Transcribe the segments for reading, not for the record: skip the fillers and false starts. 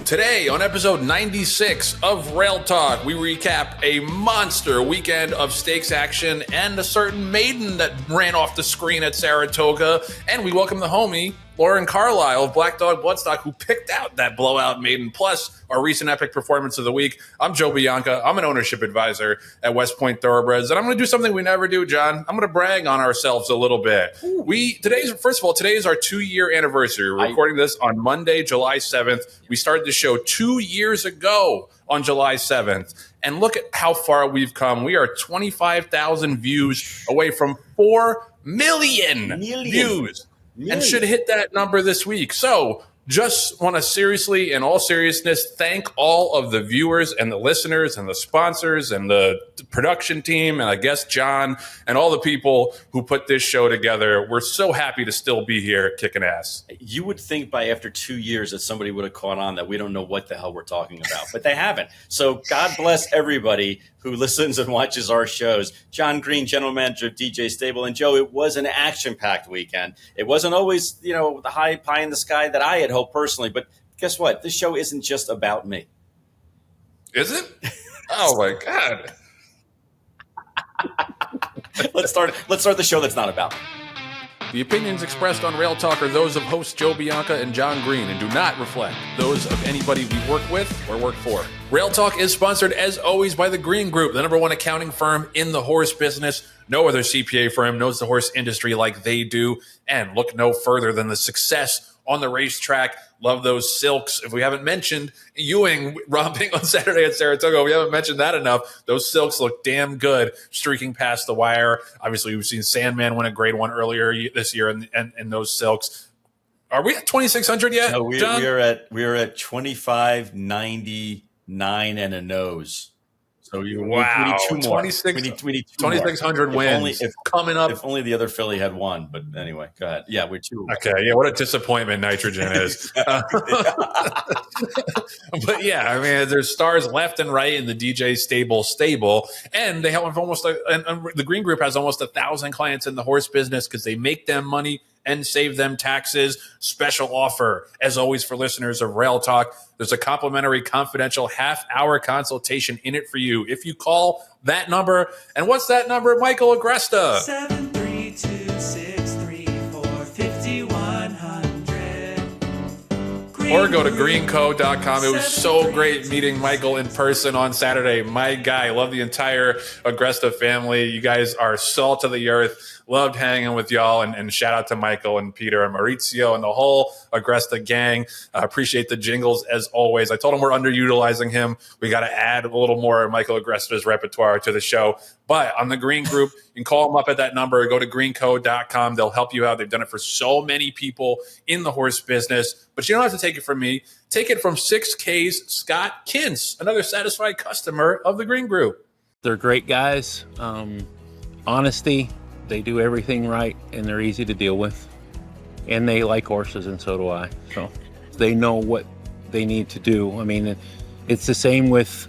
Today, on episode 96 of Rail Talk, we recap a monster weekend of stakes action and a certain maiden that ran off the screen at Saratoga. And we welcome the homie, Lauren Carile of Black Dog Bloodstock, who picked out that blowout maiden, plus our recent epic performance of the week. I'm Joe Bianca. I'm an ownership advisor at West Point Thoroughbreds, and I'm going to do something we never do, John. I'm going to brag on ourselves a little bit. Today is our 2-year anniversary. We're recording this on Monday, July 7th. We started the show 2 years ago on July 7th. And look at how far we've come. We are 25,000 views away from 4 million views. And should hit that number this week. So just want to seriously, in all seriousness, thank all of the viewers and the listeners and the sponsors and the production team and I guess John and all the people who put this show together. We're so happy to still be here kicking ass. You would think by after 2 years that somebody would have caught on that we don't know what the hell we're talking about, but they haven't. So God bless everybody who listens and watches our shows. Jon Green, general manager of DJ Stable. And Joe, it was an action-packed weekend. It wasn't always, the high pie in the sky that I had hoped personally, but guess what? This show isn't just about me. Is it? Oh my God. Let's start the show that's not about me. The opinions expressed on Rail Talk are those of hosts Joe Bianca and Jon Green and do not reflect those of anybody we work with or work for. Rail Talk is sponsored, as always, by the Green Group, the #1 accounting firm in the horse business. No other CPA firm knows the horse industry like they do, and look no further than the success on the racetrack. Love those silks. If we haven't mentioned Ewing romping on Saturday at Saratoga, we haven't mentioned that enough. Those silks look damn good streaking past the wire. Obviously, we've seen Sandman win a grade 1 earlier this year in those silks. Are we at 2,600 yet? No, we are at 2,599 and a nose. So we need 2 more. 2,600 wins coming up. If only the other filly had won. But anyway, go ahead. Yeah, we're 2. Okay, yeah, what a disappointment nitrogen is. But yeah, I mean, there's stars left and right in the DJ stable, and they have almost the Green Group has almost 1,000 clients in the horse business because they make them money and save them taxes. Special offer, as always, for listeners of Rail Talk. There's a complimentary confidential half-hour consultation in it for you if you call that number. And what's that number, Michael Agresta? 732-634-5100. Or go to greenco.com. It was so great meeting Michael in person on Saturday. My guy. Love the entire Agresta family. You guys are salt of the earth. Loved hanging with y'all, and shout out to Michael and Peter and Maurizio and the whole Agresta gang. Appreciate the jingles as always. I told him we're underutilizing him. We got to add a little more of Michael Agresta's repertoire to the show. But on the Green Group, you can call them up at that number or go to greenco.com. They'll help you out. They've done it for so many people in the horse business. But you don't have to take it from me. Take it from 6K's Scott Kintz, another satisfied customer of the Green Group. They're great guys. Honesty. They do everything right, and they're easy to deal with. And they like horses, and so do I. So they know what they need to do. I mean, it's the same with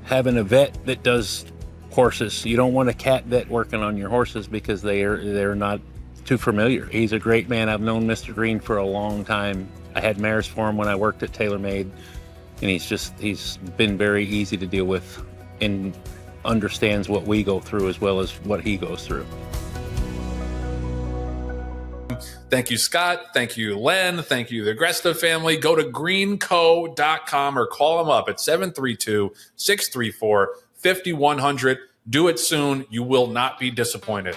having a vet that does horses. You don't want a cat vet working on your horses because they're not too familiar. He's a great man. I've known Mr. Green for a long time. I had mares for him when I worked at Tailor Made, and he's been very easy to deal with and understands what we go through as well as what he goes through. Thank you, Scott. Thank you, Len. Thank you, the Agresta family. Go to greenco.com or call them up at 732-634-5100. Do it soon. You will not be disappointed.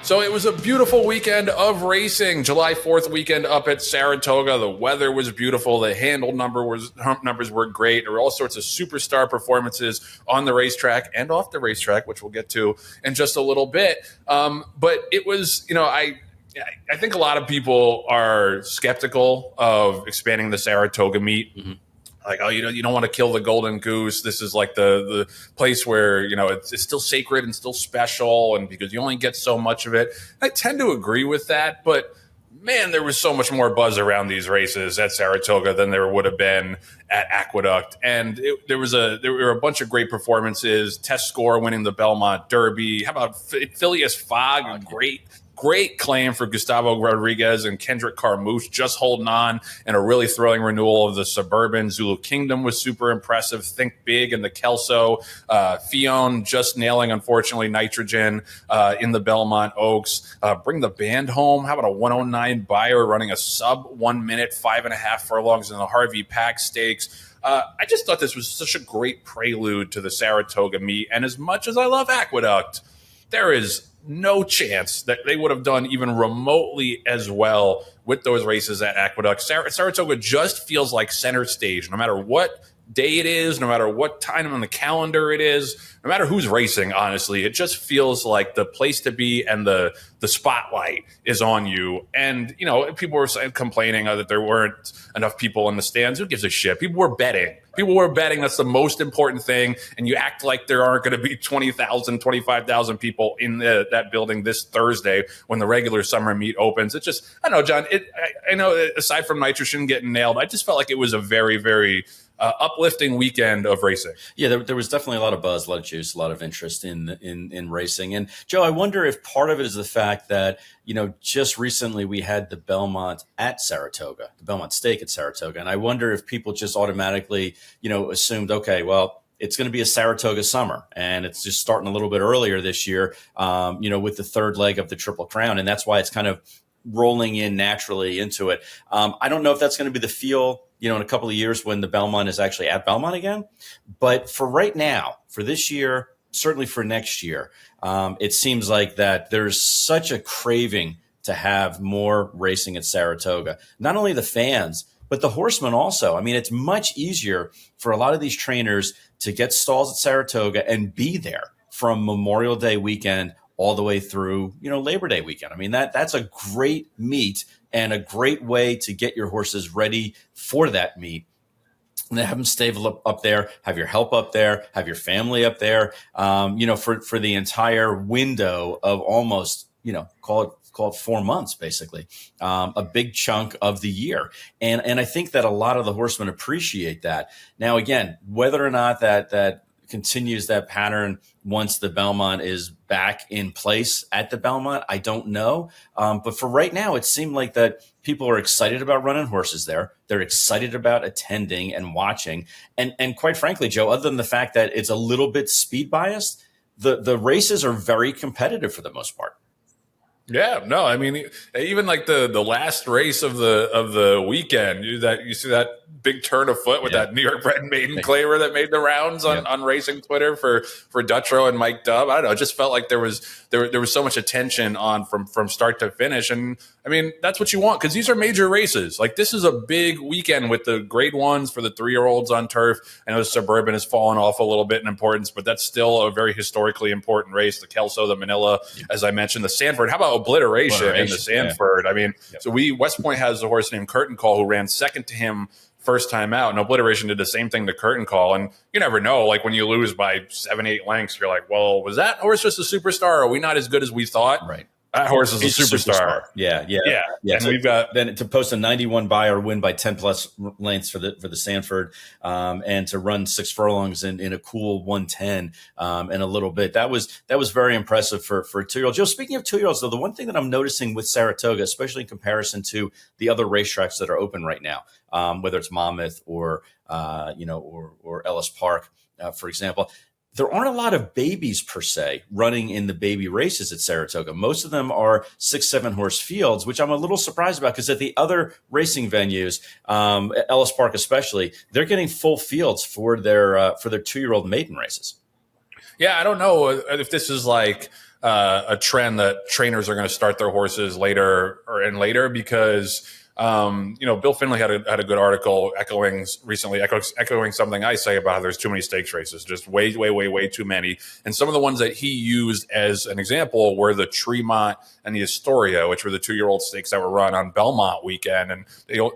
So it was a beautiful weekend of racing. July 4th weekend up at Saratoga. The weather was beautiful. The handle numbers were great. There were all sorts of superstar performances on the racetrack and off the racetrack, which we'll get to in just a little bit. But it was, I think a lot of people are skeptical of expanding the Saratoga meet. Mm-hmm. Like, oh, you don't want to kill the golden goose. This is like the place where, it's still sacred and still special, and because you only get so much of it. I tend to agree with that, but man, there was so much more buzz around these races at Saratoga than there would have been at Aqueduct. And there were a bunch of great performances. Test Score winning the Belmont Derby. How about Phileas Fogg? Great great claim for Gustavo Rodriguez and Kendrick Carmouche, just holding on, and a really thrilling renewal of the Suburban. Zulu Kingdom was super impressive. Think Big and the Kelso. Fion just nailing, unfortunately, Nitrogen in the Belmont Oaks. Bring the Band home. How about a 109 buyer running a sub 1 minute, 5.5 furlongs in the Harvey Pack Stakes? I just thought this was such a great prelude to the Saratoga meet. And as much as I love Aqueduct, there is no chance that they would have done even remotely as well with those races at Aqueduct. Saratoga just feels like center stage, no matter what day it is, no matter what time on the calendar it is, no matter who's racing, honestly, it just feels like the place to be, and the spotlight is on you. And, you know, people were complaining that there weren't enough people in the stands. Who gives a shit? People were betting. People were betting. That's the most important thing. And you act like there aren't going to be 20,000, 25,000 people in that building this Thursday when the regular summer meet opens. It just, I don't know, John, I know aside from Nitrogen getting nailed, I just felt like it was a very, very uplifting weekend of racing. Yeah, there was definitely a lot of buzz, a lot of juice, a lot of interest in racing. And Joe, I wonder if part of it is the fact that, you know, just recently we had the Belmont at Saratoga, the Belmont Stake at Saratoga. And I wonder if people just automatically, you know, assumed, okay, well, it's going to be a Saratoga summer, and it's just starting a little bit earlier this year, you know, with the third leg of the Triple Crown. And that's why it's kind of rolling in naturally into it. I don't know if that's going to be the feel, you know, in a couple of years when the Belmont is actually at Belmont again. But for right now, for this year, certainly for next year, it seems like that there's such a craving to have more racing at Saratoga. Not only the fans, but the horsemen also. I mean, it's much easier for a lot of these trainers to get stalls at Saratoga and be there from Memorial Day weekend all the way through, you know, Labor Day weekend. I mean, that's a great meet and a great way to get your horses ready for that meet. And have them stable up there, have your help up there, have your family up there, you know, for the entire window of almost, you know, call it 4 months, basically, a big chunk of the year. And I think that a lot of the horsemen appreciate that. Now, again, whether or not that continues that pattern once the Belmont is back in place at the Belmont, I don't know. But for right now, it seemed like that people are excited about running horses there. They're excited about attending and watching. And quite frankly, Joe, other than the fact that it's a little bit speed biased, the races are very competitive for the most part. Yeah, no, I mean, even like the last race of the weekend, you see that big turn of foot with that New York bred maiden claver that made the rounds on racing Twitter for Dutrow and Mike Dubb. I don't know, it just felt like there was so much attention on from start to finish. And I mean, that's what you want, because these are major races. Like, this is a big weekend with the grade ones for the 3-year-olds on turf. I know the Suburban has fallen off a little bit in importance, but that's still a very historically important race. The Kelso, the Manila, as I mentioned, the Sanford. How about Obliteration in the Sanford? I mean, so West Point has a horse named Curtain Call who ran second to him first time out, and Obliteration did the same thing to Curtain Call. And you never know, like, when you lose by 7-8 lengths, you're like, well, was that horse just a superstar? Are we not as good as we thought? Right. That horse is a superstar. Yeah. And so we've got then to post a 91 buyer, win by 10 plus lengths for the Sanford, and to run 6 furlongs in a cool 110 in a little bit. That was very impressive for a 2-year-old. Joe, speaking of 2-year-olds, though, the one thing that I'm noticing with Saratoga, especially in comparison to the other racetracks that are open right now, whether it's Monmouth or Ellis Park, for example, there aren't a lot of babies per se running in the baby races at Saratoga. Most of them are 6-7 horse fields, which I'm a little surprised about, because at the other racing venues, Ellis Park especially, they're getting full fields for their 2-year-old maiden races. Yeah, I don't know if this is like a trend that trainers are going to start their horses later, because Bill Finley had a good article echoing something I say about how there's too many stakes races, just way too many. And some of the ones that he used as an example were the Tremont and the Astoria, which were the 2-year-old stakes that were run on Belmont weekend. And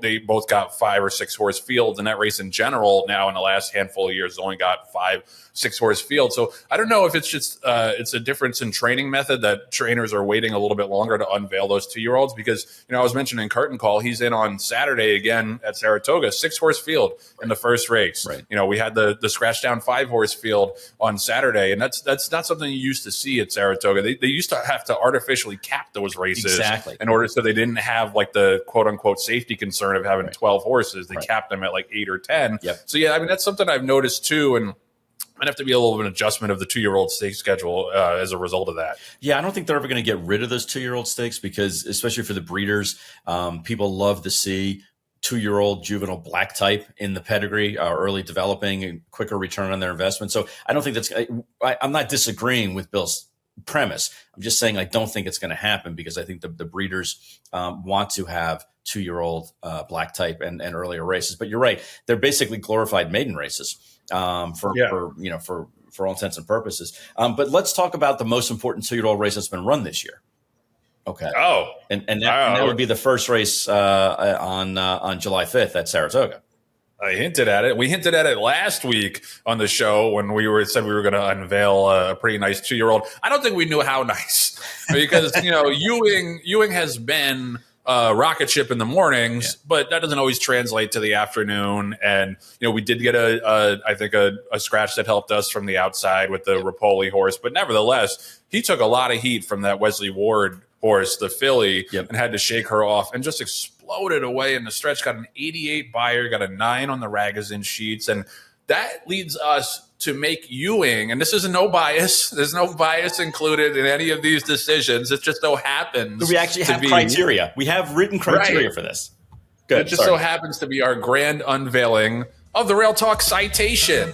they both got 5 or 6 horse fields. And that race in general now in the last handful of years has only got 5-6 horse fields. So I don't know if it's just it's a difference in training method that trainers are waiting a little bit longer to unveil those 2-year-olds, because, I was mentioning Curtain Call. he's in on Saturday again at Saratoga, 6-horse field in the first race. Right. We had the scratch down 5-horse field on Saturday, and that's not something you used to see at Saratoga. They used to have to artificially cap those races in order so they didn't have like the quote unquote safety concern of having 12 horses. They capped them at like 8 or 10. Yep. So yeah, I mean, that's something I've noticed too, and might have to be a little bit of an adjustment of the 2-year-old stake schedule as a result of that. Yeah, I don't think they're ever going to get rid of those 2-year-old stakes because, especially for the breeders, people love to see 2-year-old juvenile black type in the pedigree, early developing and quicker return on their investment. So I don't think that's. I'm not disagreeing with Bill's premise. I'm just saying I don't think it's going to happen because I think the breeders want to have 2-year-old black type and earlier races. But you're right; they're basically glorified maiden races. For all intents and purposes. But let's talk about the most important 2-year-old race that's been run this year. Okay. Oh, and that would be the first race on July 5th at Saratoga. I hinted at it. We hinted at it last week on the show when said we were going to unveil a pretty nice 2-year-old. I don't think we knew how nice because Ewing has been rocket ship in the mornings, but that doesn't always translate to the afternoon. And we did get I think a scratch that helped us from the outside with the Rapoli horse, but nevertheless, he took a lot of heat from that Wesley Ward horse, the filly, and had to shake her off and just exploded away in the stretch. Got an 88 buyer, got a 9 on the Ragozin sheets, and that leads us to make Ewing, and this is no bias. There's no bias included in any of these decisions. It just so happens we actually have criteria. We have written criteria for this. Good. It just so happens to be our grand unveiling of the Rail Talk Citation.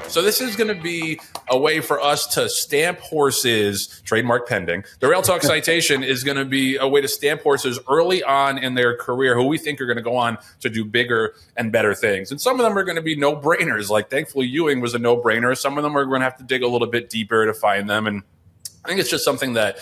So this is going to be a way for us to stamp horses, trademark pending. The Rail Talk Citation is going to be a way to stamp horses early on in their career who we think are going to go on to do bigger and better things. And some of them are going to be no-brainers. Like, thankfully, Ewing was a no-brainer. Some of them are going to have to dig a little bit deeper to find them. And I think it's just something that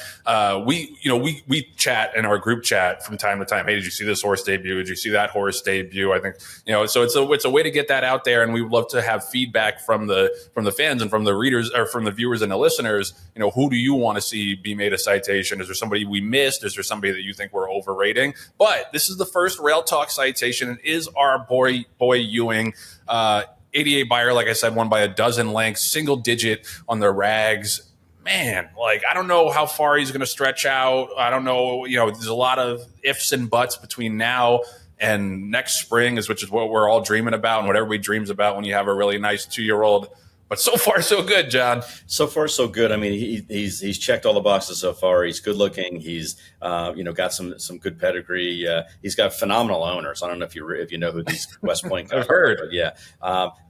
we chat in our group chat from time to time. Hey, did you see this horse debut? Did you see that horse debut? I think so. It's a way to get that out there, and we would love to have feedback from the fans and from the readers or from the viewers and the listeners. Who do you want to see be made a citation? Is there somebody we missed? Is there somebody that you think we're overrating? But this is the first Rail Talk citation, and is our boy Ewing. 88 buyer, like I said, won by a dozen lengths, single digit on the rags. Man, I don't know how far he's going to stretch out. I don't know. There's a lot of ifs and buts between now and next spring, which is what we're all dreaming about and what everybody dreams about when you have a really nice 2-year-old. But so far, so good, John. So far, so good. I mean, he's checked all the boxes so far. He's good looking. He's got some good pedigree. He's got phenomenal owners. I don't know if you know who these West Point guys I've heard. But yeah.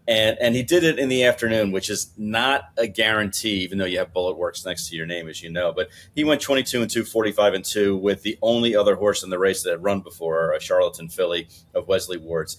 And he did it in the afternoon, which is not a guarantee, even though you have Bullet Works next to your name, as you know. But he went 22-2, 45-2 with the only other horse in the race that had run before, a Charlatan filly of Wesley Ward's.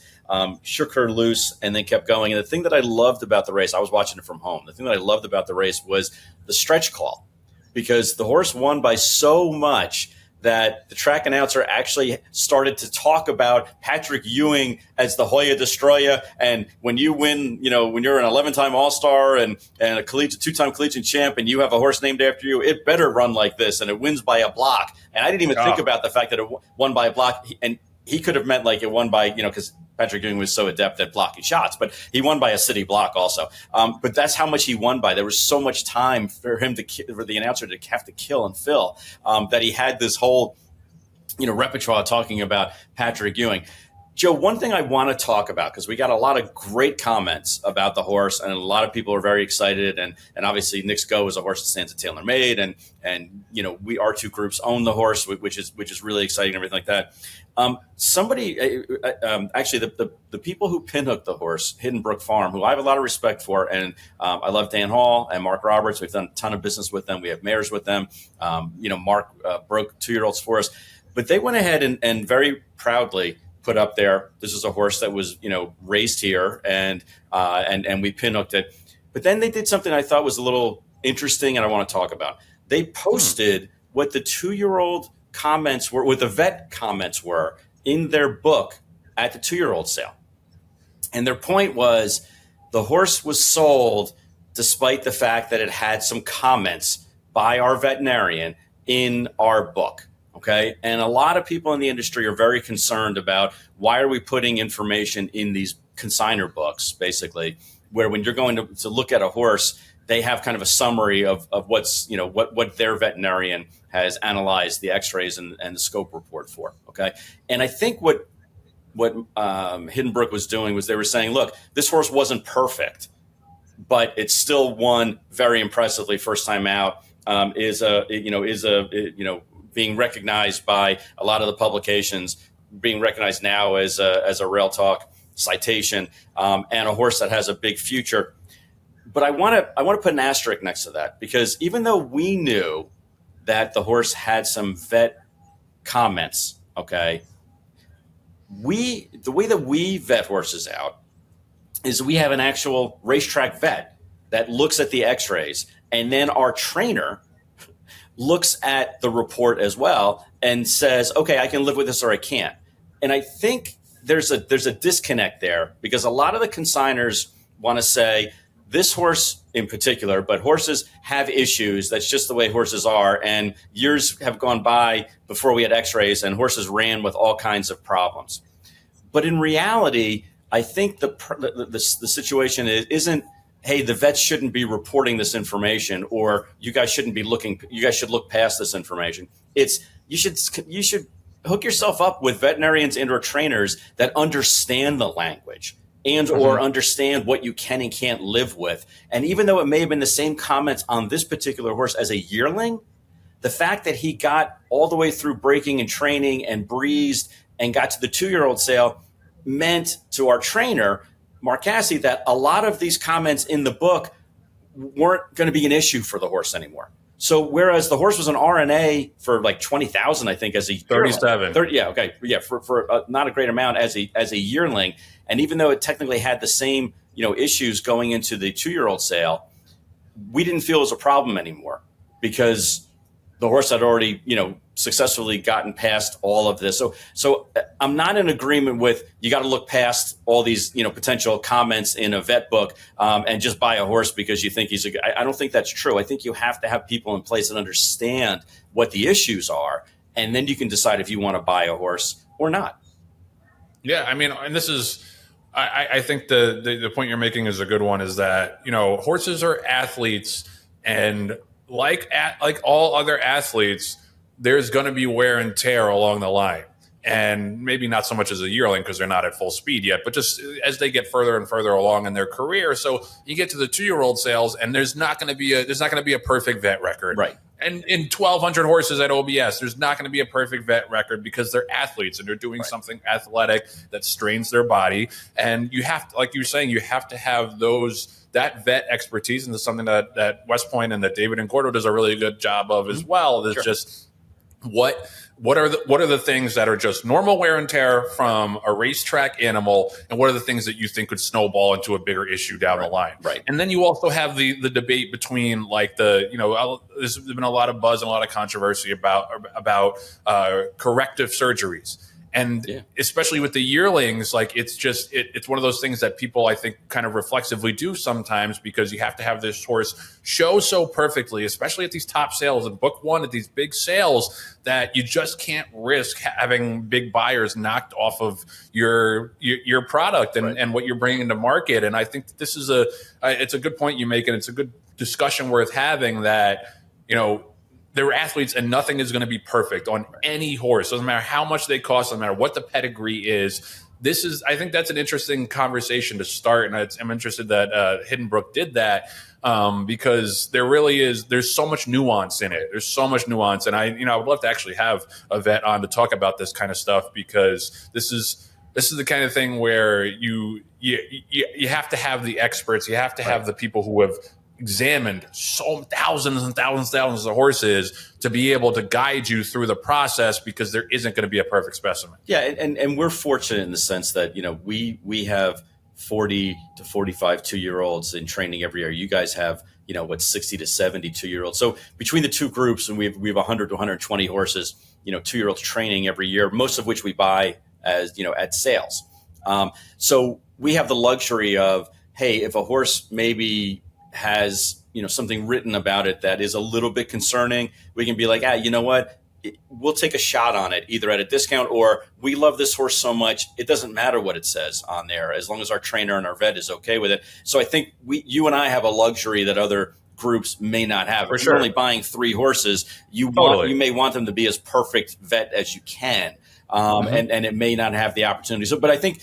Shook her loose and then kept going. And the thing that I loved about the race, I was watching it from home. The thing that I loved about the race was the stretch call, because the horse won by so much that the track announcer actually started to talk about Patrick Ewing as the Hoya Destroyer. And when you win, when you're an 11-time All-Star and a two-time collegiate champ and you have a horse named after you, it better run like this. And it wins by a block. And I didn't even think about the fact that it won by a block. And he could have meant it won by, because Patrick Ewing was so adept at blocking shots, but he won by a city block also. But that's how much he won by. There was so much time for the announcer to have to kill and fill that he had this whole, repertoire talking about Patrick Ewing. Joe, one thing I want to talk about, because we got a lot of great comments about the horse, and a lot of people are very excited. And obviously, Nick's Go is a horse that stands at Tailor Made, and our two groups own the horse, which is really exciting and everything like that. Actually, the people who pinhooked the horse, Hidden Brook Farm, who I have a lot of respect for, and I love Dan Hall and Mark Roberts. We've done a ton of business with them. We have mares with them. Mark broke 2-year-olds for us, but they went ahead and very proudly put up there, this is a horse that was, raised here, and we pinhooked it. But then they did something I thought was a little interesting, and I want to talk about. They posted what the 2-year-old comments were, what the vet comments were in their book at the 2-year-old sale. And their point was the horse was sold despite the fact that it had some comments by our veterinarian in our book. Okay. And a lot of people in the industry are very concerned about why are we putting information in these consignor books, basically, where when you're going to look at a horse, they have kind of a summary of what's, what their veterinarian has analyzed the x-rays and the scope report for. Okay. And I think what Hidden Brook was doing was they were saying, look, this horse wasn't perfect, but it still won very impressively first time out, being recognized by a lot of the publications, being recognized now as a Rail Talk citation, and a horse that has a big future. But I want to put an asterisk next to that, because even though we knew that the horse had some vet comments, okay, the way that we vet horses out is we have an actual racetrack vet that looks at the x-rays, and then our trainer looks at the report as well and says, okay, I can live with this or I can't. And I think there's a disconnect there, because a lot of the consigners want to say this horse in particular, but horses have issues. That's just the way horses are. And years have gone by before we had x-rays, and horses ran with all kinds of problems. But in reality, I think the situation isn't, hey, the vets shouldn't be reporting this information, or you guys should look past this information. It's you should hook yourself up with veterinarians and or trainers that understand the language and or understand what you can and can't live with. And even though it may have been the same comments on this particular horse as a yearling, the fact that he got all the way through breaking and training and breezed and got to the 2-year-old sale meant to our trainer, Mark Cassie, that a lot of these comments in the book weren't going to be an issue for the horse anymore. So whereas the horse was an RNA for like 20,000, I think, as a 37. For not a great amount as a yearling, and even though it technically had the same issues going into the 2-year-old sale, we didn't feel it was a problem anymore, because the horse had already successfully gotten past all of this. So I'm not in agreement with you got to look past all these potential comments in a vet book and just buy a horse because you think he's I don't think that's true. I think you have to have people in place that understand what the issues are, and then you can decide if you want to buy a horse or not. Yeah, I mean, and this is, I think the point you're making is a good one, is that horses are athletes, and like all other athletes, there's going to be wear and tear along the line. And maybe not so much as a yearling, because they're not at full speed yet, but just as they get further and further along in their career. So you get to the 2-year-old sales, and there's not going to be a perfect vet record. Right. And in 1,200 horses at OBS, there's not going to be a perfect vet record, because they're athletes and they're doing something athletic that strains their body. And you have to, like you were saying, you have to have that vet expertise, and this is something that West Point and that David and Gordo does a really good job of as well. There's just what are the things that are just normal wear and tear from a racetrack animal, and what are the things that you think could snowball into a bigger issue down the line? Right. And then you also have the debate between there's been a lot of buzz and a lot of controversy about corrective surgeries. And especially with the yearlings, like it's one of those things that people, I think, kind of reflexively do sometimes, because you have to have this horse show so perfectly, especially at these top sales and book one at these big sales, that you just can't risk having big buyers knocked off of your product and what you're bringing to market. And I think this is it's a good point you make, and it's a good discussion worth having, that they're athletes, and nothing is going to be perfect on any horse. Doesn't matter how much they cost, doesn't matter what the pedigree is. I think that's an interesting conversation to start. And I'm interested that Hidden Brook did that, because there's so much nuance in it. There's so much nuance. And I would love to actually have a vet on to talk about this kind of stuff, because this is the kind of thing where you have to have the experts. You have to have the people who have examined thousands and thousands of horses to be able to guide you through the process, because there isn't going to be a perfect specimen. Yeah, and we're fortunate in the sense that we have 40 to 45 2-year-olds in training every year. You guys have 60 to 70 2-year-olds. So between the two groups, and we have 100 to 120 horses, 2-year-olds training every year, most of which we buy as at sales. So we have the luxury of, hey, if a horse maybe has something written about it that is a little bit concerning, we can be like, you know what, we'll take a shot on it, either at a discount or we love this horse so much, it doesn't matter what it says on there, as long as our trainer and our vet is okay with it. So I think you and I have a luxury that other groups may not have. For if sure. you're only buying 3 horses, you may want them to be as perfect vet as you can. And it may not have the opportunity. So, but I think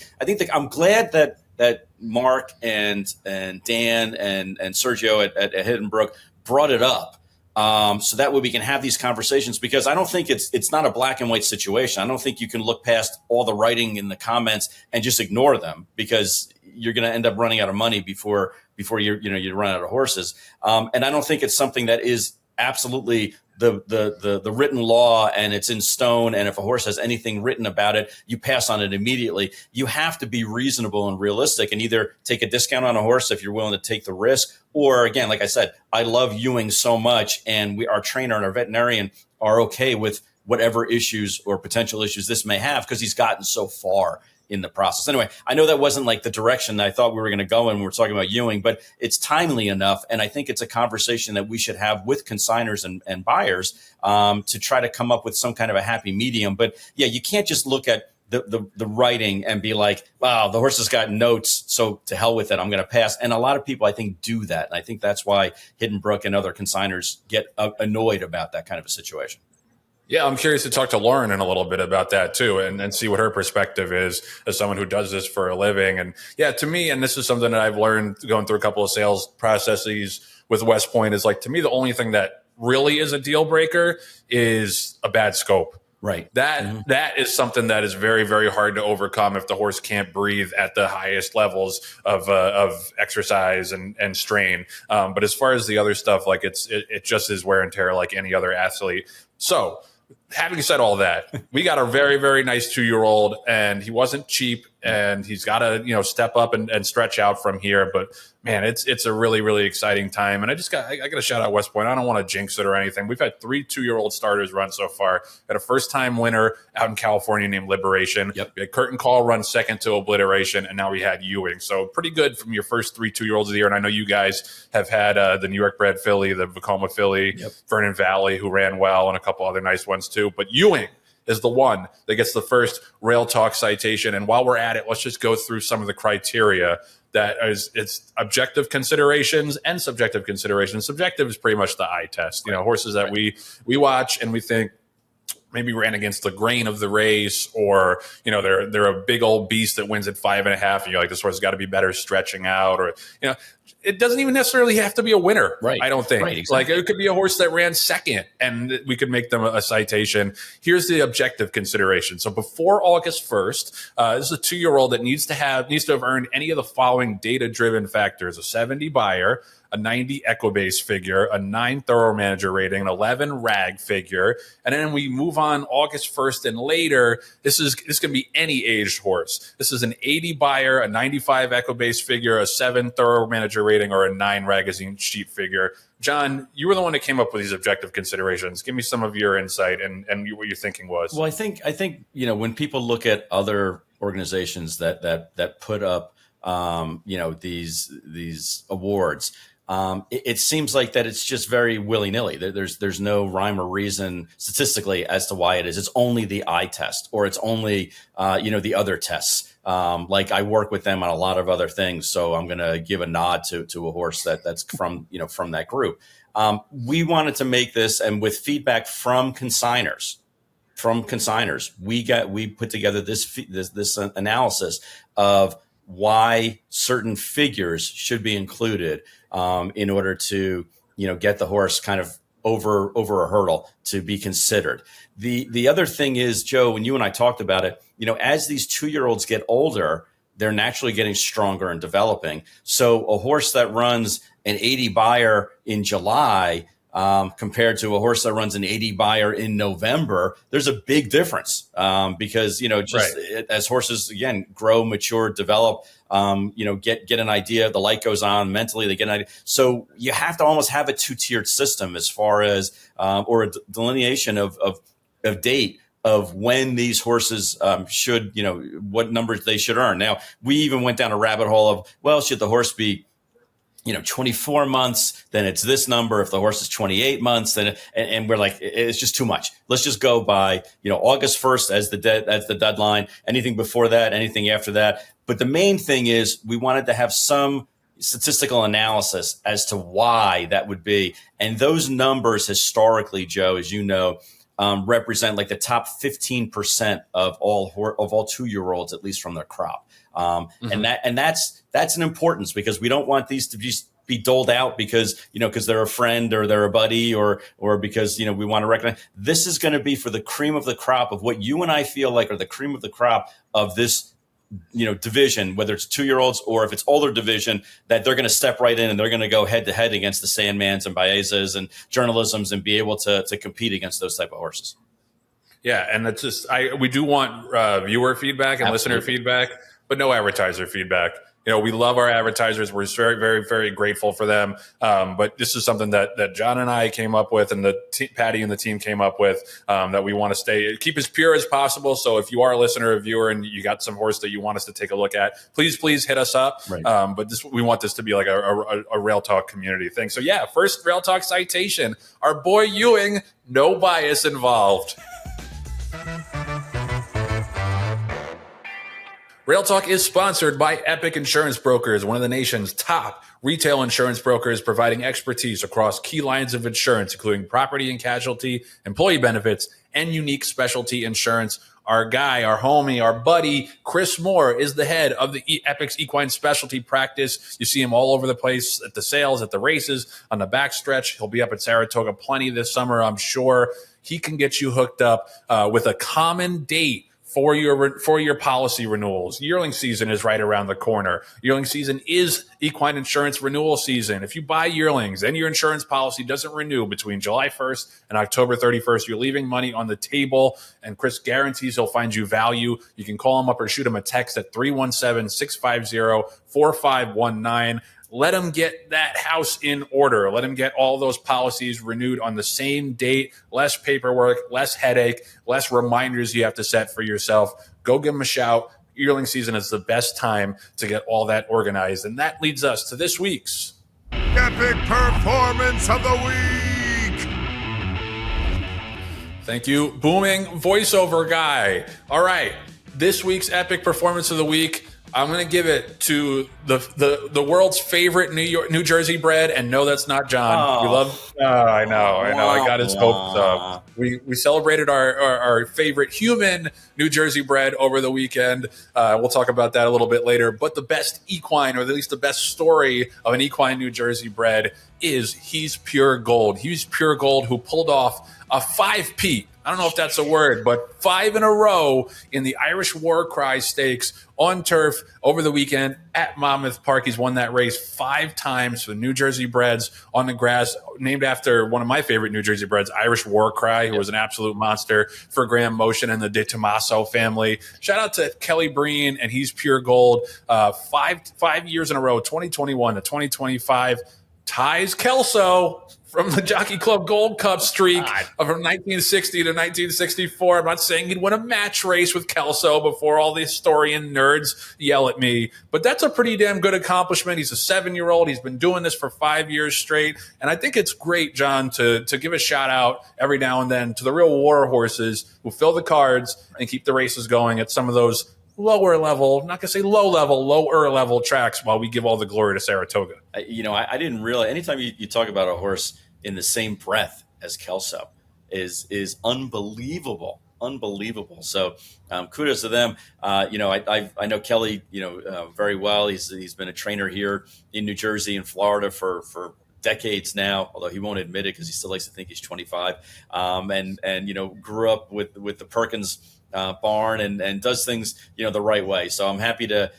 I'm glad that Mark and Dan and Sergio at Hidden Brook brought it up. So that way we can have these conversations, because I don't think it's not a black and white situation. I don't think you can look past all the writing in the comments and just ignore them, because you're going to end up running out of money before you run out of horses. And I don't think it's something that is absolutely the written law and it's in stone. And if a horse has anything written about it, you pass on it immediately. You have to be reasonable and realistic and either take a discount on a horse if you're willing to take the risk. Or again, like I said, I love Ewing so much, and our trainer and our veterinarian are okay with whatever issues or potential issues this may have, because he's gotten so far in the process. Anyway, I know that wasn't like the direction that I thought we were going to go in when we were talking about Ewing, but it's timely enough. And I think it's a conversation that we should have with consigners and buyers to try to come up with some kind of a happy medium. But yeah, you can't just look at the writing and be like, wow, the horse has got notes, so to hell with it, I'm going to pass. And a lot of people, I think, do that. And I think that's why Hidden Brook and other consigners get annoyed about that kind of a situation. Yeah, I'm curious to talk to Lauren in a little bit about that too, and see what her perspective is as someone who does this for a living. And yeah, to me, and this is something that I've learned going through a couple of sales processes with West Point, is like, to me, the only thing that really is a deal breaker is a bad scope. Right. That is something that is very, very hard to overcome if the horse can't breathe at the highest levels of exercise and strain. But as far as the other stuff, like it just is wear and tear like any other athlete. So having said all that, we got a very, very nice 2-year-old, and he wasn't cheap, and he's got to, step up and stretch out from here. But man, it's a really, really exciting time. And I got to shout out West Point. I don't want to jinx it or anything. We've had 3 2-year-old starters run so far. Had a first-time winner out in California named Liberation. Yep. We had Curtain Call run second to Obliteration, and now we had Ewing. So pretty good from your first 3 2-year-olds of the year. And I know you guys have had the New York bred filly, the Vacoma filly, yep, Vernon Valley, who ran well, and a couple other nice ones too. But Ewing is the one that gets the first Rail Talk citation. And while we're at it, let's just go through some of the criteria that is, it's objective considerations and subjective considerations. Subjective is pretty much the eye test. Horses that we watch and we think maybe ran against the grain of the race, or they're a big old beast that wins at 5.5, and you're like, this horse has got to be better stretching out, or it doesn't even necessarily have to be a winner. Right. I don't think. Right, exactly. Like, it could be a horse that ran second, and we could make them a citation. Here's the objective consideration. So before August 1st, this is a 2-year-old that needs to have earned any of the following data-driven factors: a 70 buyer, a 90 Equibase figure, a 9 Thorough Manager rating, an 11 RAG figure. And then we move on August 1st and later. This can be any aged horse. This is an 80 buyer, a 95 Equibase figure, a 7 Thorough Manager rating, or a 9 Ragazine sheep figure. John, you were the one that came up with these objective considerations. Give me some of your insight and what your thinking was. Well, I think when people look at other organizations that put up these awards, it seems like that it's just very willy-nilly. There's no rhyme or reason statistically as to why it is. It's only the eye test, or it's only the other tests. Like, I work with them on a lot of other things, so I'm going to give a nod to a horse that's from that group. We wanted to make this, and with feedback from consigners, we put together this analysis of why certain figures should be included in order to get the horse kind of over a hurdle to be considered. The other thing is, Joe, when you and I talked about it, as these 2-year-olds get older, they're naturally getting stronger and developing. So a horse that runs an 80 buyer in July compared to a horse that runs an 80 buyer in November, there's a big difference because, as horses, again, grow, mature, develop, get an idea, the light goes on mentally, they get an idea. So you have to almost have a 2-tiered system as far as, or a delineation of date of when these horses should, what numbers they should earn. Now, we even went down a rabbit hole of, well, should the horse be 24 months, then it's this number. If the horse is 28 months, then and we're like, it's just too much. Let's just go by, August 1st as the deadline. Anything before that, anything after that. But the main thing is we wanted to have some statistical analysis as to why that would be. And those numbers historically, Joe, as you know, represent like the top 15% of all 2-year-olds, at least from their crop. And that's an importance, because we don't want these to just be doled out because they're a friend or they're a buddy or because, we want to recognize. This is going to be for the cream of the crop of what you and I feel like are the cream of the crop of this, division, whether it's 2-year-olds or if it's older division, that they're going to step right in and they're going to go head to head against the Sandmans and Baezas and journalisms and be able to compete against those type of horses. Yeah. And it's just, we do want viewer feedback and listener feedback, but no advertiser feedback. We love our advertisers. We're very, very, very grateful for them. But this is something that John and I came up with, and Patty and the team came up with, that we want to keep as pure as possible. So if you are a listener or viewer and you got some horse that you want us to take a look at, please hit us up. Right. But we want this to be like a Rail Talk community thing. So yeah, first Rail Talk citation, our boy Ewing, no bias involved. Rail Talk is sponsored by Epic Insurance Brokers, one of the nation's top retail insurance brokers, providing expertise across key lines of insurance, including property and casualty, employee benefits, and unique specialty insurance. Our guy, our homie, our buddy, Chris Moore, is the head of the Epic's equine specialty practice. You see him all over the place at the sales, at the races, on the backstretch. He'll be up at Saratoga plenty this summer, I'm sure. He can get you hooked up with a common date for your policy renewals. Yearling season is right around the corner. Yearling season is equine insurance renewal season. If you buy yearlings and your insurance policy doesn't renew between July 1st and October 31st, you're leaving money on the table, and Chris guarantees he'll find you value. You can call him up or shoot him a text at 317-650-4519. Let him get that house in order. Let him get all those policies renewed on the same date. Less paperwork, less headache, less reminders you have to set for yourself. Go give him a shout. Yearling season is the best time to get all that organized. And that leads us to this week's Epic Performance of the Week. Thank you, booming voiceover guy. All right, this week's Epic Performance of the Week, I'm going to give it to the world's favorite New Jersey bred, and no, that's not John. Oh. We love. I know. I got his hopes up. We celebrated our favorite human New Jersey bred over the weekend. We'll talk about that a little bit later. But the best equine, or at least the best story of an equine New Jersey bred, is He's Pure Gold. He's Pure Gold, who pulled off a 5-peat. I don't know if that's a word, but 5 in a row in the Irish War Cry Stakes on turf over the weekend at Monmouth Park. He's won that race 5 times for the New Jersey breds on the grass, named after one of my favorite New Jersey breds, Irish War Cry, who was an absolute monster for Graham Motion and the De Tomaso family. Shout out to Kelly Breen and He's Pure Gold. 5 years in a row, 2021 to 2025, ties Kelso from the Jockey Club Gold Cup streak from 1960 to 1964. I'm not saying he'd win a match race with Kelso before all the historian nerds yell at me, but that's a pretty damn good accomplishment. He's a 7-year-old. He's been doing this for 5 years straight. And I think it's great, John, to give a shout out every now and then to the real war horses who fill the cards and keep the races going at some of those lower level, not going to say low level, lower level tracks, while we give all the glory to Saratoga. I didn't realize, anytime you talk about a horse in the same breath as Kelso is unbelievable. So kudos to them. I know Kelly, very well. He's been a trainer here in New Jersey and Florida for decades now, although he won't admit it because he still likes to think he's 25. And grew up with the Perkins barn and does things, the right way. So I'm happy that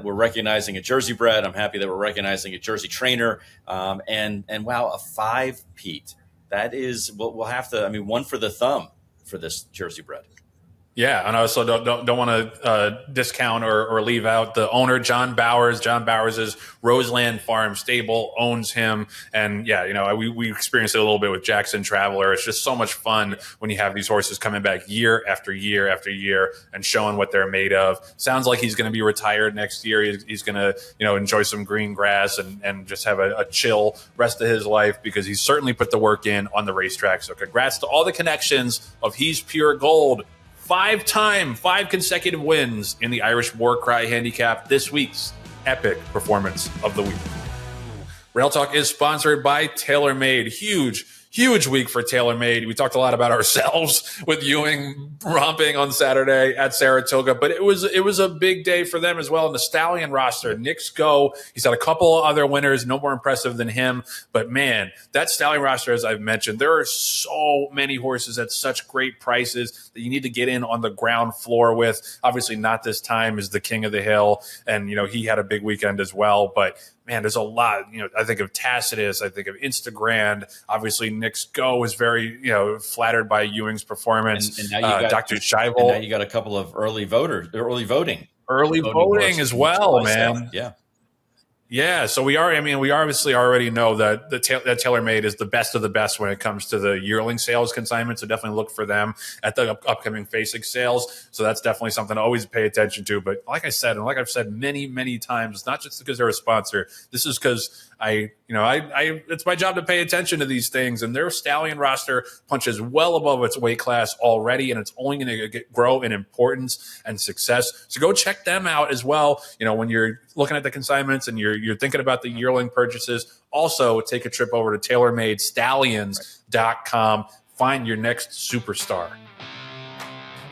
we're recognizing a Jersey bred. I'm happy that we're recognizing a Jersey trainer. And wow, a 5-peat. That is, we'll have to, one for the thumb for this Jersey bred. Yeah, and I also don't want to discount or leave out the owner, John Bowers. John Bowers' Roseland Farm Stable owns him, and yeah, we experienced it a little bit with Jackson Traveler. It's just so much fun when you have these horses coming back year after year after year and showing what they're made of. Sounds like he's going to be retired next year. He's going to enjoy some green grass and just have a chill rest of his life, because he's certainly put the work in on the racetrack. So congrats to all the connections of He's Pure Gold. 5 consecutive wins in the Irish War Cry Handicap, this week's epic performance of the week. Rail Talk is sponsored by Tailor Made. Huge week for Tailor Made. We talked a lot about ourselves with Ewing romping on Saturday at Saratoga, but it was a big day for them as well. In the stallion roster, Nick Sko, he's had a couple of other winners, no more impressive than him. But man, that stallion roster, as I've mentioned, there are so many horses at such great prices that you need to get in on the ground floor with. Obviously, not this time is the King of the Hill, and he had a big weekend as well. But man, there's a lot. I think of Tacitus, I think of Instagram. Obviously, Nick Sko is very, flattered by Ewing's performance. And now you got Dr. Scheibel. And now you got a couple of early voting As well, man. Yeah. Yeah, so we obviously already know that that Tailor Made is the best of the best when it comes to the yearling sales consignment. So definitely look for them at the upcoming Fasig sales. So that's definitely something to always pay attention to. But like I said, and like I've said many times, it's not just because they're a sponsor. This is because it's my job to pay attention to these things, and their stallion roster punches well above its weight class already, and it's only going to grow in importance and success. So go check them out as well. When you're looking at the consignments and you're thinking about the yearling purchases, also take a trip over to TailorMadeStallions.com. Find your next superstar.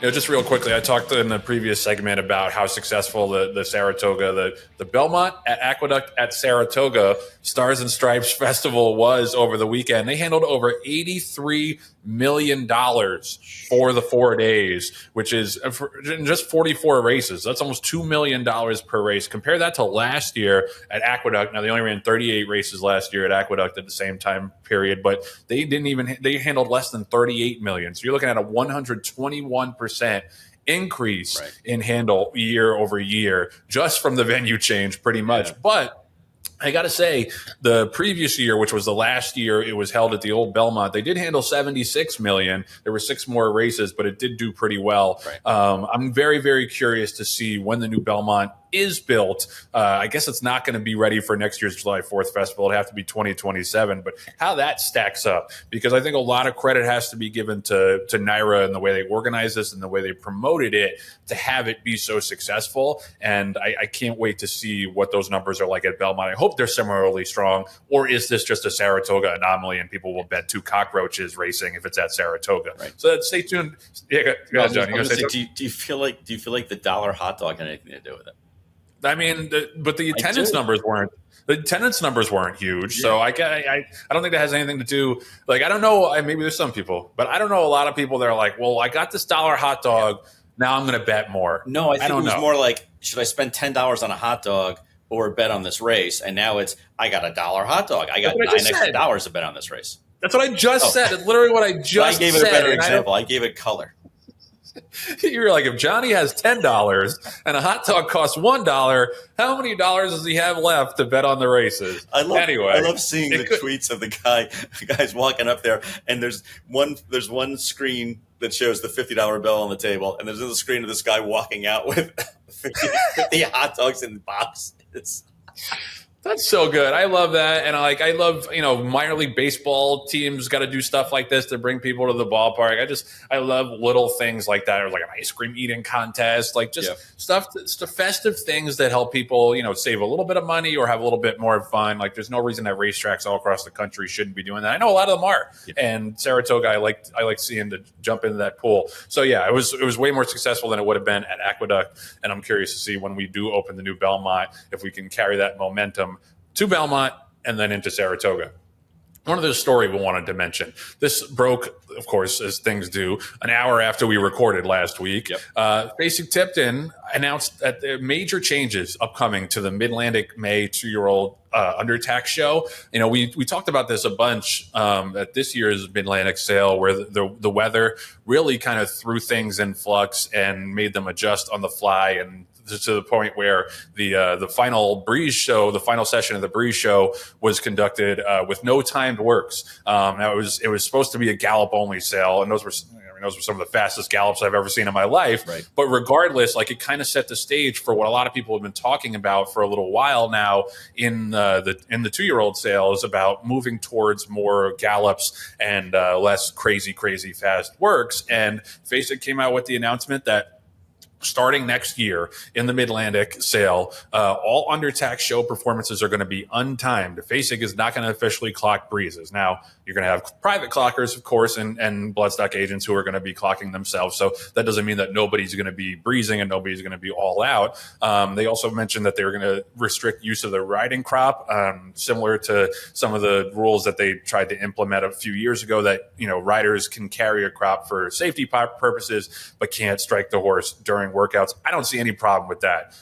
Just real quickly, I talked in the previous segment about how successful the Saratoga, the Belmont at Aqueduct at Saratoga Stars and Stripes Festival was over the weekend. They handled over $83 million for the 4 days, which is in just 44 races. That's almost $2 million per race. Compare that to last year at Aqueduct. Now, they only ran 38 races last year at Aqueduct at the same time period, but they handled less than 38 million. So you're looking at a 121% increase in handle year over year just from the venue change, pretty much. Yeah. But I got to say, the previous year, which was the last year it was held at the old Belmont, they did handle 76 million. There were 6 more races, but it did do pretty well. Right. I'm very, very curious to see when the new Belmont is built. I guess it's not going to be ready for next year's July 4th festival. It'd have to be 2027, but how that stacks up, because I think a lot of credit has to be given to NYRA and the way they organized this and the way they promoted it to have it be so successful. And I can't wait to see what those numbers are like at Belmont. I hope they're similarly strong, or is this just a Saratoga anomaly and people will bet 2 cockroaches racing if it's at Saratoga? Right. So stay tuned. Yeah, go ahead, John. Do you feel like the dollar hot dog had anything to do with it? I mean, but the attendance numbers weren't. The attendance numbers weren't huge, so I don't think that has anything to do. Like, I don't know. Maybe there's some people, but I don't know a lot of people that are like, well, I got this dollar hot dog. Yeah. Now I'm going to bet more. No, I think it was more like, should I spend $10 on a hot dog or bet on this race? And now it's, I got a dollar hot dog. I got $9 extra to bet on this race. That's what I just said. It's literally what I just said. I gave it a better example. I gave it color. You were like, if Johnny has $10 and a hot dog costs $1, how many dollars does he have left to bet on the races? I love seeing the tweets of the guys walking up there, and there's one screen that shows the $50 bill on the table, and there's another screen of this guy walking out with 50 hot dogs in the box. That's so good. I love that. And I love, minor league baseball teams got to do stuff like this to bring people to the ballpark. I love little things like that, or like an ice cream eating contest, like just stuff, festive things that help people, save a little bit of money or have a little bit more fun. Like, there's no reason that racetracks all across the country shouldn't be doing that. I know a lot of them are. Yeah. And Saratoga, I like seeing to jump into that pool. So yeah, it was way more successful than it would have been at Aqueduct. And I'm curious to see when we do open the new Belmont, if we can carry that momentum to Belmont and then into Saratoga. One other story we wanted to mention. This broke, of course, as things do, an hour after we recorded last week. Yep. Fasig-Tipton announced that there are major changes upcoming to the Midlantic May 2-year-old undertax show. We talked about this a bunch at this year's Midlantic sale, where the weather really kind of threw things in flux and made them adjust on the fly, and to the point where the final breeze show, the final session of the breeze show, was conducted with no timed works. Now it was supposed to be a gallop only sale, and those were some of the fastest gallops I've ever seen in my life. Right. But regardless, like, it kind of set the stage for what a lot of people have been talking about for a little while now in the 2-year-old sales, about moving towards more gallops and less crazy fast works. And Fasig came out with the announcement that starting next year in the Midlantic sale, all undertax show performances are going to be untimed. Fasig is not going to officially clock breezes. Now, you're going to have private clockers, of course, and Bloodstock agents who are going to be clocking themselves. So that doesn't mean that nobody's going to be breezing and nobody's going to be all out. They also mentioned that they were going to restrict use of the riding crop, similar to some of the rules that they tried to implement a few years ago, that, riders can carry a crop for safety purposes, but can't strike the horse during workouts. I don't see any problem with that.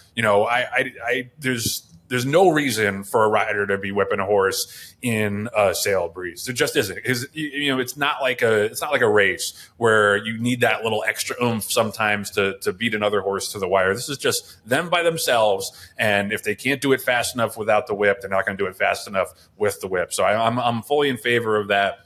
There's no reason for a rider to be whipping a horse in a sale breeze. There just isn't, because it's not like a race where you need that little extra oomph sometimes to beat another horse to the wire. This is just them by themselves, and if they can't do it fast enough without the whip, they're not going to do it fast enough with the whip. So I'm fully in favor of that.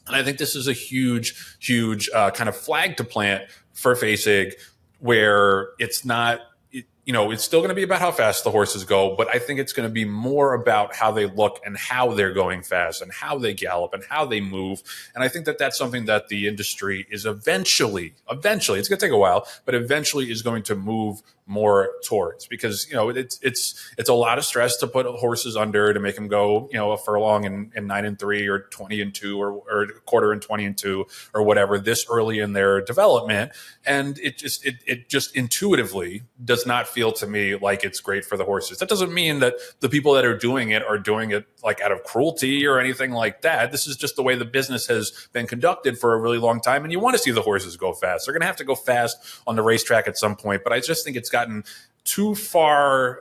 And I think this is a huge kind of flag to plant for Fasig, where it's not, it's still going to be about how fast the horses go, but I think it's going to be more about how they look and how they're going fast and how they gallop and how they move. And I think that that's something that the industry is eventually, it's going to take a while, but eventually is going to move more towards, because it's a lot of stress to put horses under, to make them go a furlong in 9-3 or 20-2 or a quarter in 20-2 or whatever this early in their development, and it just intuitively does not feel to me like it's great for the horses. That doesn't mean that the people that are doing it like out of cruelty or anything like that. This is just the way the business has been conducted for a really long time, and you want to see the horses go fast. They're going to have to go fast on the racetrack at some point, but I just think it's gotten too far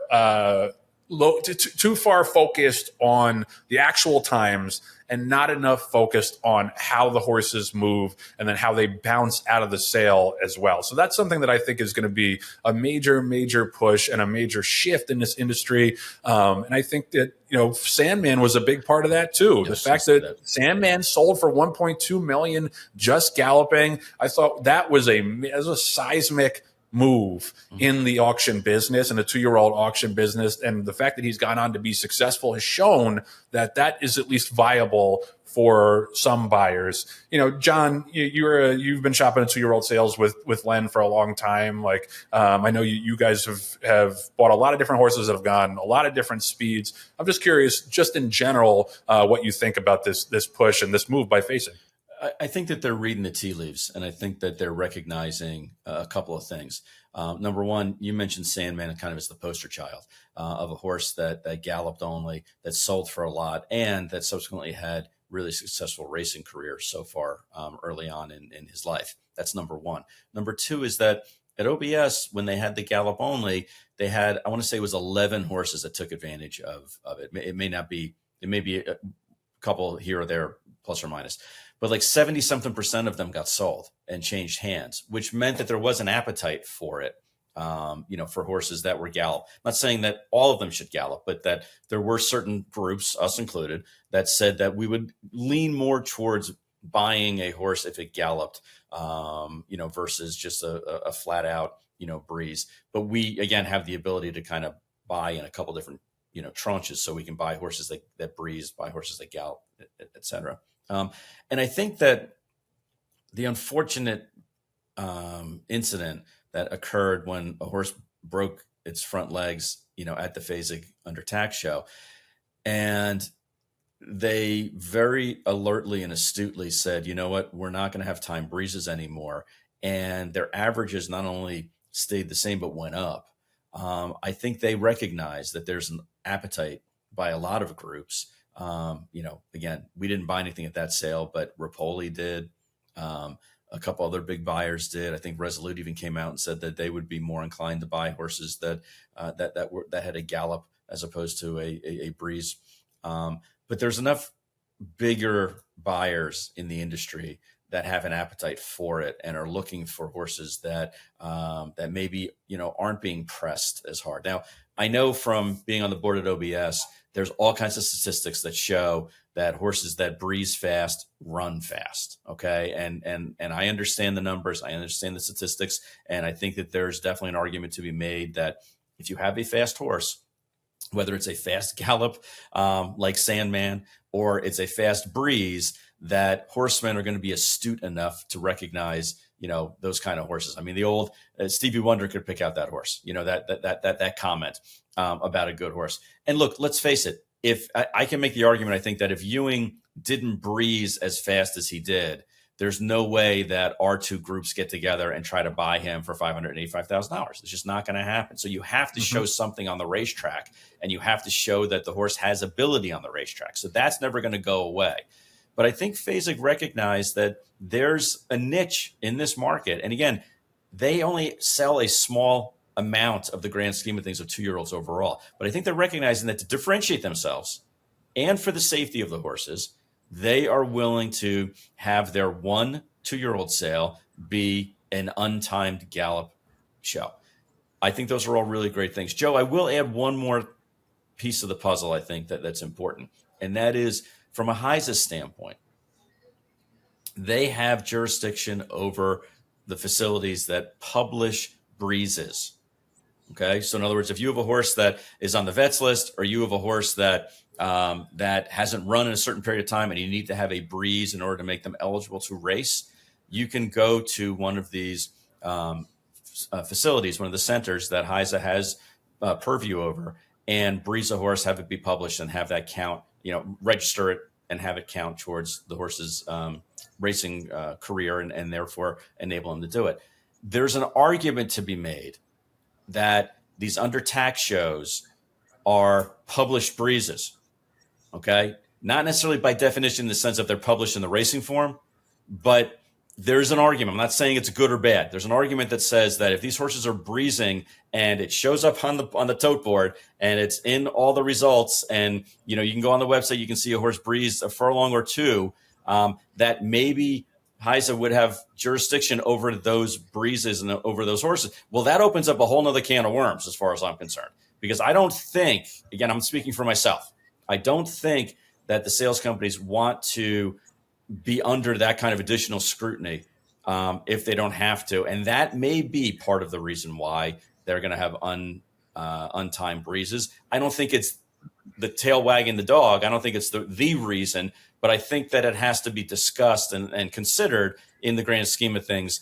focused on the actual times and not enough focused on how the horses move and then how they bounce out of the sale as well. So that's something that I think is going to be a major push and a major shift in this industry. And I think that, Sandman was a big part of that too. The fact that Sandman sold for $1.2 million just galloping, I thought that was a seismic move in the auction business and the 2-year-old auction business. And the fact that he's gone on to be successful has shown that that is at least viable for some buyers. John, you've been shopping at 2-year-old sales with Len for a long time. Like, I know you guys have bought a lot of different horses that have gone a lot of different speeds. I'm just curious, just in general, what you think about this push and this move by Fasig. I think that they're reading the tea leaves, and I think that they're recognizing a couple of things. Number one, you mentioned Sandman kind of as the poster child of a horse that galloped only, that sold for a lot, and that subsequently had really successful racing career so far early on in his life. That's number one. Number two is that at OBS, when they had the gallop only, they had, I want to say it was 11 horses that took advantage of it. It may be a couple here or there, plus or minus. But like 70-something% of them got sold and changed hands, which meant that there was an appetite for it, for horses that were gallop. I'm not saying that all of them should gallop, but that there were certain groups, us included, that said that we would lean more towards buying a horse if it galloped, versus just a flat out, breeze. But we, again, have the ability to kind of buy in a couple different, tranches, so we can buy horses that breeze, buy horses that gallop, et cetera. And I think that the unfortunate incident that occurred when a horse broke its front legs, at the Fasig undertax show, and they very alertly and astutely said, you know what, we're not going to have time breezes anymore. And their averages not only stayed the same, but went up. I think they recognize that there's an appetite by a lot of groups. Again, we didn't buy anything at that sale, but Rapoli did. A couple other big buyers did. I think Resolute even came out and said that they would be more inclined to buy horses that had a gallop as opposed to a breeze. But there's enough bigger buyers in the industry that have an appetite for it and are looking for horses that that maybe aren't being pressed as hard. Now, I know from being on the board at OBS, there's all kinds of statistics that show that horses that breeze fast run fast. Okay, and I understand the numbers, I understand the statistics, and I think that there's definitely an argument to be made that if you have a fast horse, whether it's a fast gallop like Sandman or it's a fast breeze, that horsemen are going to be astute enough to recognize, those kind of horses. I mean, the old Stevie Wonder could pick out that horse, that comment about a good horse. And look, let's face it. If I can make the argument, I think that if Ewing didn't breeze as fast as he did, there's no way that our two groups get together and try to buy him for $585,000. It's just not going to happen. So you have to show something on the racetrack, and you have to show that the horse has ability on the racetrack. So that's never going to go away. But I think Fasig recognized that there's a niche in this market. And again, they only sell a small amount of the grand scheme of things of 2-year-olds overall. But I think they're recognizing that to differentiate themselves and for the safety of the horses, they are willing to have their 1 2-year-old sale be an untimed gallop show. I think those are all really great things. Joe, I will add one more piece of the puzzle, I think, that's important. And that is, from a HISA standpoint, they have jurisdiction over the facilities that publish breezes. Okay, so in other words, if you have a horse that is on the vets list, or you have a horse that that hasn't run in a certain period of time, and you need to have a breeze in order to make them eligible to race, you can go to one of these facilities, one of the centers that HISA has purview over, and breeze a horse, have it be published, and have that count, register it and have it count towards the horse's racing career, and therefore enable him to do it. There's an argument to be made that these under tax shows are published breezes. Okay, not necessarily by definition in the sense that they're published in the racing form, but there's an argument. I'm not saying it's good or bad. There's an argument that says that if these horses are breezing and it shows up on the tote board and it's in all the results, and you can go on the website, you can see a horse breeze a furlong or two, that maybe HISA would have jurisdiction over those breezes and over those horses. Well, that opens up a whole nother can of worms as far as I'm concerned, because I don't think, again, I'm speaking for myself, I don't think that the sales companies want to be under that kind of additional scrutiny if they don't have to. And that may be part of the reason why they're going to have untimed breezes. I don't think it's the tail wagging the dog. I don't think it's the reason, but I think that it has to be discussed and considered in the grand scheme of things,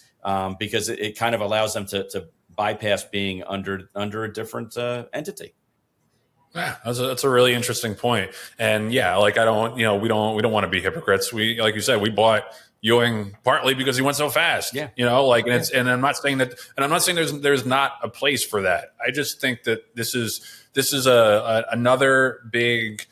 because it kind of allows them to bypass being under a different entity. Yeah, that's a really interesting point. And yeah, like we don't want to be hypocrites. We, like you said, we bought Ewing partly because he went so fast. Yeah. And I'm not saying that, and I'm not saying there's not a place for that. I just think that this is another big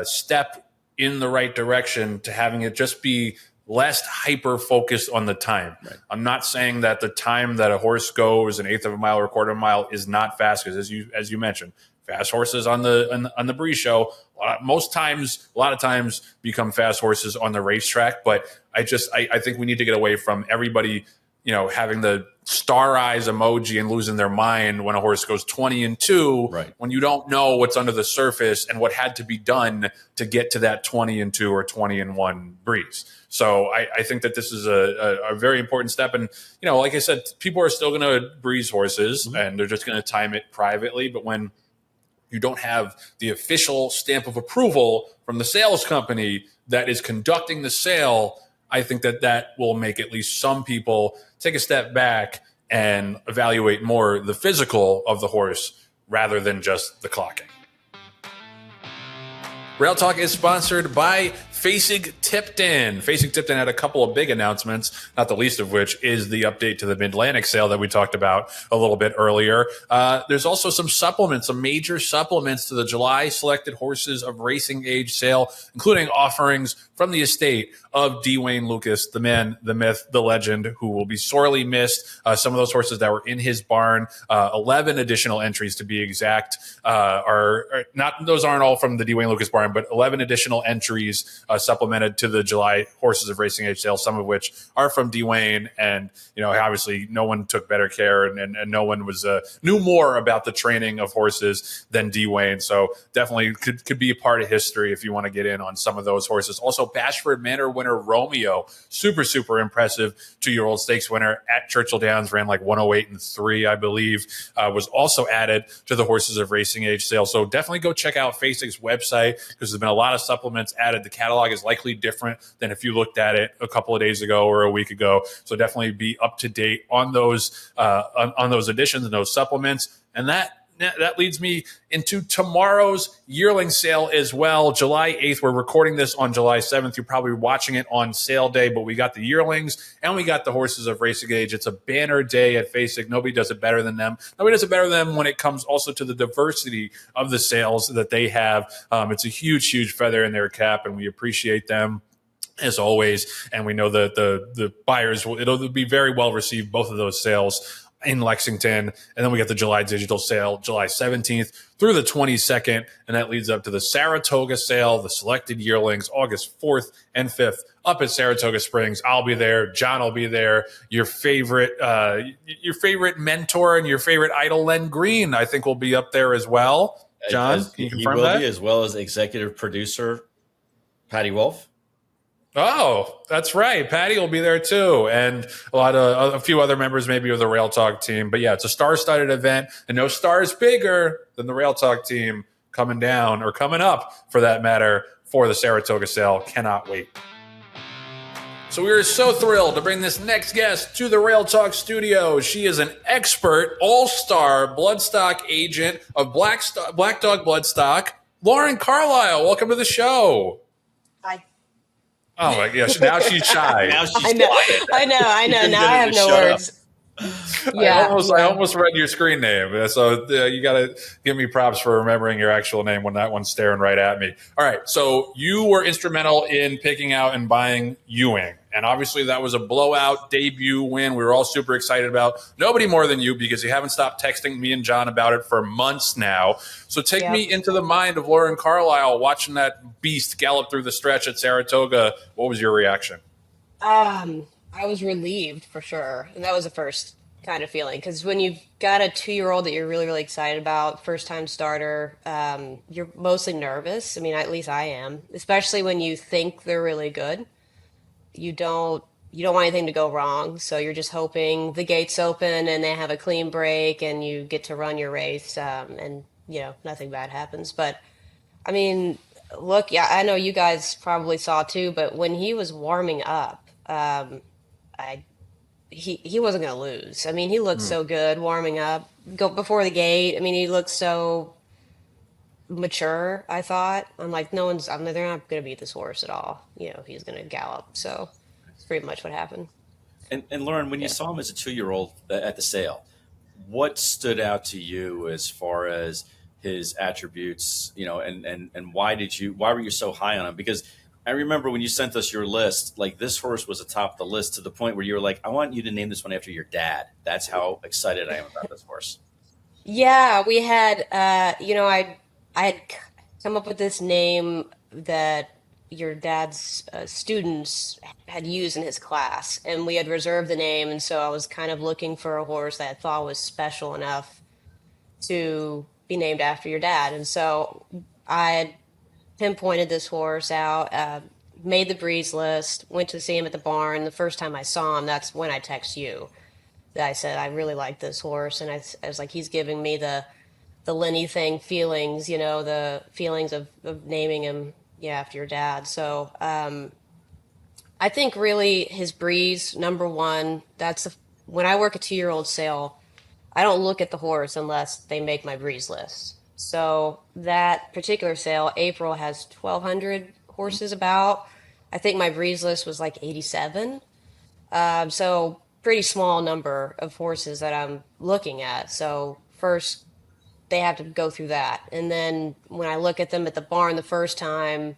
step in the right direction to having it just be less hyper focused on the time. Right. I'm not saying that the time that a horse goes an eighth of a mile or a quarter of a mile is not fast, because as you mentioned, fast horses on the breeze show a lot of times become fast horses on the racetrack. But I think we need to get away from everybody, having the star eyes emoji and losing their mind when a horse goes 20-2, right, when you don't know what's under the surface and what had to be done to get to that 20-2 or 20-1 breeze. So I think that this is a very important step. And, like I said, people are still going to breeze horses, mm-hmm, and they're just going to time it privately. But when you don't have the official stamp of approval from the sales company that is conducting the sale, I think that will make at least some people take a step back and evaluate more the physical of the horse rather than just the clocking. Rail Talk is sponsored by Fasig-Tipton. Fasig-Tipton had a couple of big announcements, not the least of which is the update to the Midlantic sale that we talked about a little bit earlier. There's also some supplements, some major supplements to the July selected horses of racing age sale, including offerings from the estate of D. Wayne Lucas, the man, the myth, the legend, who will be sorely missed. Some of those horses that were in his barn, 11 additional entries to be exact, are not, those aren't all from the D. Wayne Lucas barn, but 11 additional entries supplemented to the July horses of racing age sale, some of which are from D. Wayne. And, obviously no one took better care and no one was knew more about the training of horses than D. Wayne. So definitely could be a part of history if you want to get in on some of those horses. Also, Bashford Manor winner Romeo, super impressive 2-year-old stakes winner at Churchill Downs, ran like 108-3, I believe, was also added to the horses of racing age sale. So definitely go check out Fasig's website because there's been a lot of supplements added. The catalog is likely different than if you looked at it a couple of days ago or a week ago. So definitely be up to date on those on those additions and those supplements. And that leads me into tomorrow's yearling sale as well. July 8th. We're recording this on July 7th. You're probably watching it on sale day, but we got the yearlings and we got the horses of racing age. It's a banner day at Fasig. Nobody does it better than them. Nobody does it better than them when it comes also to the diversity of the sales that they have. It's a huge feather in their cap, and we appreciate them as always. And we know that the buyers it'll be very well received, both of those sales in Lexington. And then we got the July digital sale, July 17th through the 22nd. And that leads up to the Saratoga sale, the selected yearlings, August 4th and 5th up at Saratoga Springs. I'll be there. John will be there. Your favorite mentor and your favorite idol, Len Green, I think will be up there as well. John, can you confirm that? He will be, as well as executive producer Patty Wolf. Oh, that's right. Patty will be there too. And a few other members maybe of the Rail Talk team. But yeah, it's a star-studded event, and no star is bigger than the Rail Talk team coming down, or coming up for that matter, for the Saratoga sale. Cannot wait. So we are so thrilled to bring this next guest to the Rail Talk studio. She is an expert, all-star Bloodstock agent of Black Dog Bloodstock, Lauren Carile. Welcome to the show. Hi. Oh my gosh! Now she's shy. Now she's quiet. I know. Now I have no words. I almost read your screen name, so you got to give me props for remembering your actual name when that one's staring right at me. All right, so you were instrumental in picking out and buying Ewing, and obviously that was a blowout debut win. We were all super excited about. Nobody more than you, because you haven't stopped texting me and John about it for months now. So take me into the mind of Lauren Carile watching that beast gallop through the stretch at Saratoga. What was your reaction? I was relieved for sure. And that was the first kind of feeling. Because when you've got a 2-year-old that you're really excited about, first time starter, you're mostly nervous. I mean, at least I am, especially when you think they're really good. You don't want anything to go wrong. So you're just hoping the gates open and they have a clean break and you get to run your race. And nothing bad happens. But I mean, look, yeah, I know you guys probably saw too, but when he was warming up, he wasn't going to lose. I mean, he looked so good warming up, go before the gate. I mean, he looked so mature, I thought. I'm like, they're not going to beat this horse at all. He's going to gallop. So it's pretty much what happened. And Lauren, when you saw him as a 2-year-old at the sale, what stood out to you as far as his attributes, and why were you so high on him? Because I remember when you sent us your list, like this horse was atop the list to the point where you were like, I want you to name this one after your dad. That's how excited I am about this horse. Yeah, we had, I had come up with this name that your dad's students had used in his class, and we had reserved the name. And so I was kind of looking for a horse that I thought was special enough to be named after your dad. And so I had pinpointed this horse out, made the breeze list, went to see him at the barn. The first time I saw him, that's when I text you. I said, I really like this horse. And I was like, he's giving me the Lenny thing feelings, the feelings of naming him after your dad. So I think really his breeze, number one, when I work a 2-year-old sale, I don't look at the horse unless they make my breeze list. So that particular sale, April has 1,200 horses about. I think my breeze list was like 87. So pretty small number of horses that I'm looking at. So first they have to go through that. And then when I look at them at the barn the first time,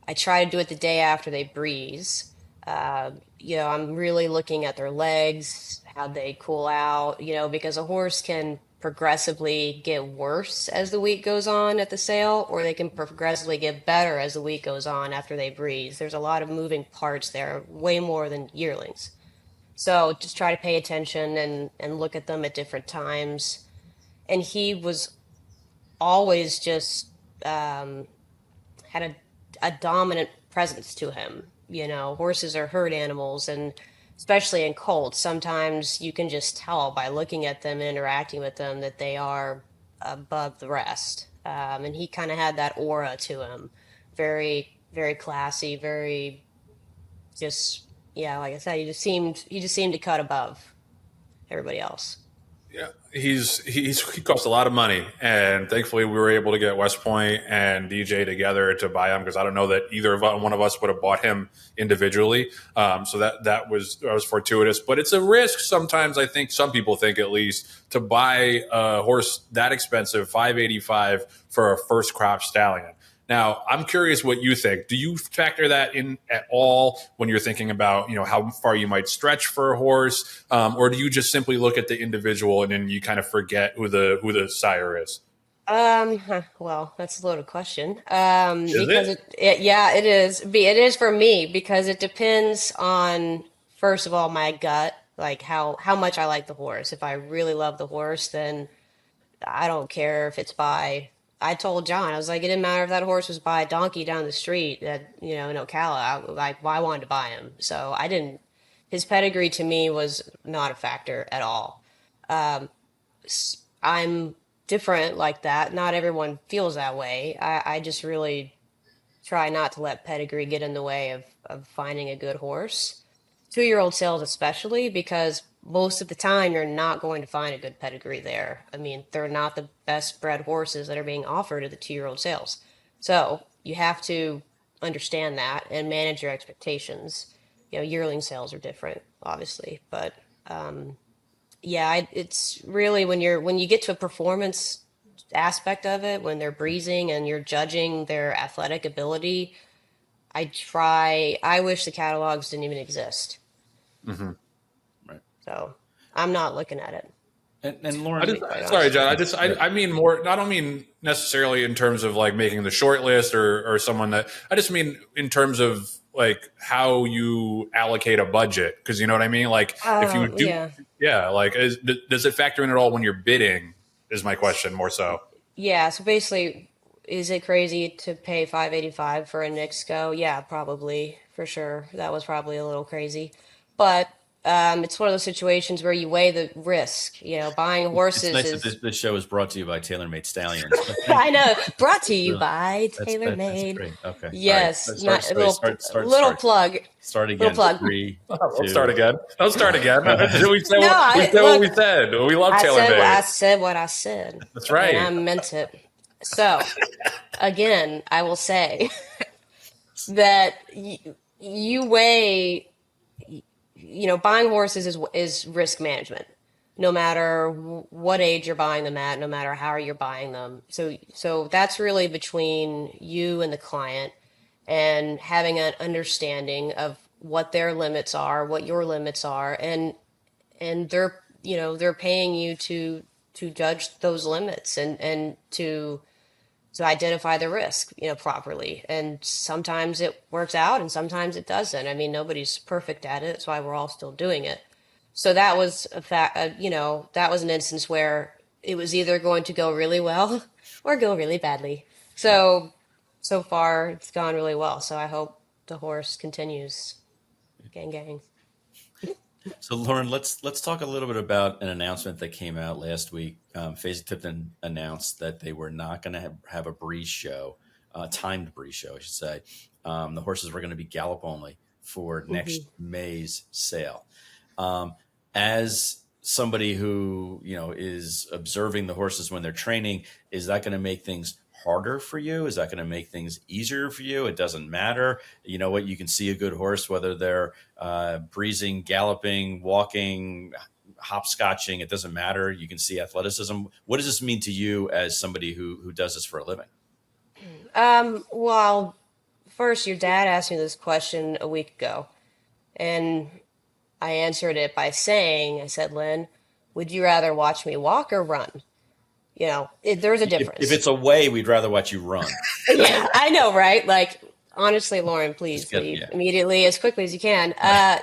I try to do it the day after they breeze. I'm really looking at their legs, how they cool out, because a horse can progressively get worse as the week goes on at the sale, or they can progressively get better as the week goes on after they breeze. There's a lot of moving parts there, way more than yearlings. So just try to pay attention and look at them at different times. And he was always just had a dominant presence to him. Horses are herd animals, and especially in colts, sometimes you can just tell by looking at them and interacting with them that they are above the rest. And he kind of had that aura to him, very, very classy, very just, yeah, like I said, he just seemed to cut above everybody else. Yeah, he cost a lot of money, and thankfully we were able to get West Point and DJ together to buy him, because I don't know that one of us would have bought him individually. So that was fortuitous, but it's a risk sometimes. I think some people think, at least, to buy a horse that expensive, $585 for a first crop stallion. Now, I'm curious what you think. Do you factor that in at all when you're thinking about, how far you might stretch for a horse, or do you just simply look at the individual and then you kind of forget who the sire is? Well, that's a loaded question. Because it? It is. It is for me, because it depends on, first of all, my gut, like how much I like the horse. If I really love the horse, then I don't care if it's by. I told John, I was like, it didn't matter if that horse was by a donkey down the street in Ocala. I wanted to buy him. So I didn't. His pedigree to me was not a factor at all. I'm different like that. Not everyone feels that way. I just really try not to let pedigree get in the way of finding a good horse. 2-year-old sales especially, because most of the time you're not going to find a good pedigree there. I mean, they're not the best bred horses that are being offered at the 2-year-old sales. So you have to understand that and manage your expectations. Yearling sales are different, obviously, but it's really when you get to a performance aspect of it, when they're breezing and you're judging their athletic ability, I wish the catalogs didn't even exist. Mm-hmm. Right. So I'm not looking at it. And Lauren, sorry, John. I mean more. I don't mean necessarily in terms of like making the short list or someone that. I just mean in terms of like how you allocate a budget, because you know what I mean. Like if you do, like does it factor in at all when you're bidding? Is my question more so. Yeah. So basically, is it crazy to pay $585 for a Nixco? Yeah, probably, for sure. That was probably a little crazy, but it's one of those situations where you weigh the risk. Buying horses. It's nice that this show is brought to you by Tailor Made Stallions. I know, brought to you by Tailor Made. That's great. Okay. Yes, Right. little plug. Start again. Little plug. 3, Don't 2. start again. Don't start again. We said what we said. We love Tailor Made. I said what I said. That's right. And I meant it. So, again, I will say that you weigh. Buying horses is risk management, no matter what age you're buying them at, no matter how you're buying them. So that's really between you and the client, and having an understanding of what their limits are, what your limits are, and they're paying you to judge those limits and to identify the risk, properly. And sometimes it works out and sometimes it doesn't. I mean, nobody's perfect at it. That's why we're all still doing it. So that was that was an instance where it was either going to go really well or go really badly. So far it's gone really well. So I hope the horse continues. Gang. So Lauren, let's talk a little bit about an announcement that came out last week. Fasig-Tipton announced that they were not going to have a breeze show, timed breeze show, I should say. The horses were going to be gallop only for next May's sale. As somebody who is observing the horses when they're training, is that going to make things harder for you? Is that going to make things easier for you? It doesn't matter. You know what? You can see a good horse, whether they're breezing, galloping, walking, hopscotching. It doesn't matter. You can see athleticism. What does this mean to you as somebody who does this for a living? Well, first, your dad asked me this question a week ago, and I answered it by saying, I said, Lynn, would you rather watch me walk or run? You know, there's a difference. If it's away, we'd rather watch you run. Yeah, I know, right? Like, honestly, Lauren, please leave immediately as quickly as you can.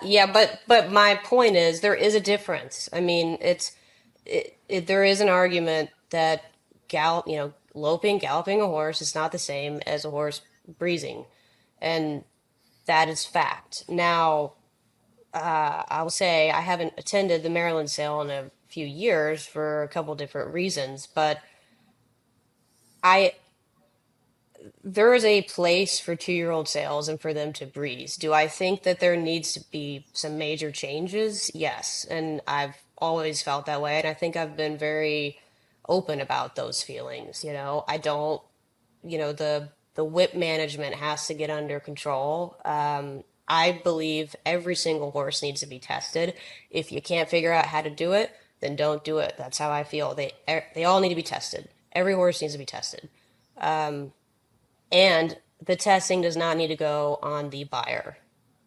Yeah, but my point is there is a difference. I mean, there is an argument that loping, galloping a horse is not the same as a horse breezing, and that is fact. Now, I will say I haven't attended the Maryland sale in a few years for a couple different reasons, but there is a place for 2-year-old sales and for them to breeze. Do I think that there needs to be some major changes? Yes, and I've always felt that way, and I think I've been very open about those feelings. I don't, the whip management has to get under control. I believe every single horse needs to be tested. If you can't figure out how to do it, then don't do it. That's how I feel. They all need to be tested. Every horse needs to be tested. And the testing does not need to go on the buyer.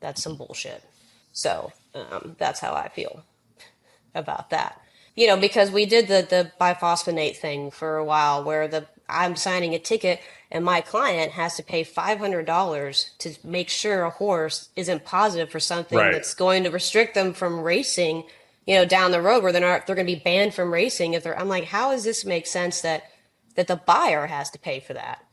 That's some bullshit. So that's how I feel about that. Because we did the biphosphonate thing for a while where I'm signing a ticket and my client has to pay $500 to make sure a horse isn't positive for something that's going to restrict them from racing, down the road where they're going to be banned from racing. I'm like, how does this make sense that the buyer has to pay for that?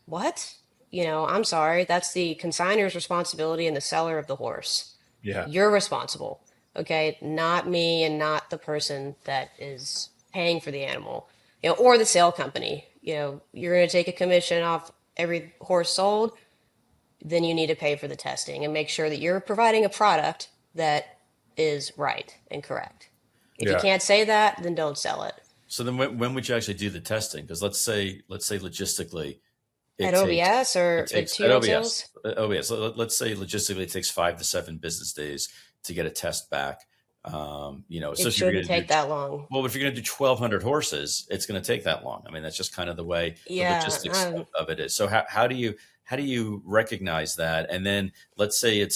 What? I'm sorry. That's the consignor's responsibility and the seller of the horse. Yeah. You're responsible. Okay. Not me and not the person that is paying for the animal, or the sale company. You're going to take a commission off every horse sold. Then you need to pay for the testing and make sure that you're providing a product that is right and correct. If you can't say that, then don't sell it. So then when would you actually do the testing? Because let's say logistically, at OBS or at OBS? OBS. So let's say logistically it takes 5 to 7 business days to get a test back. It shouldn't take that long. Well, if you're going to do 1,200 horses, it's going to take that long. I mean, that's just kind of the way the logistics of it is. So how do you recognize that? And then let's say it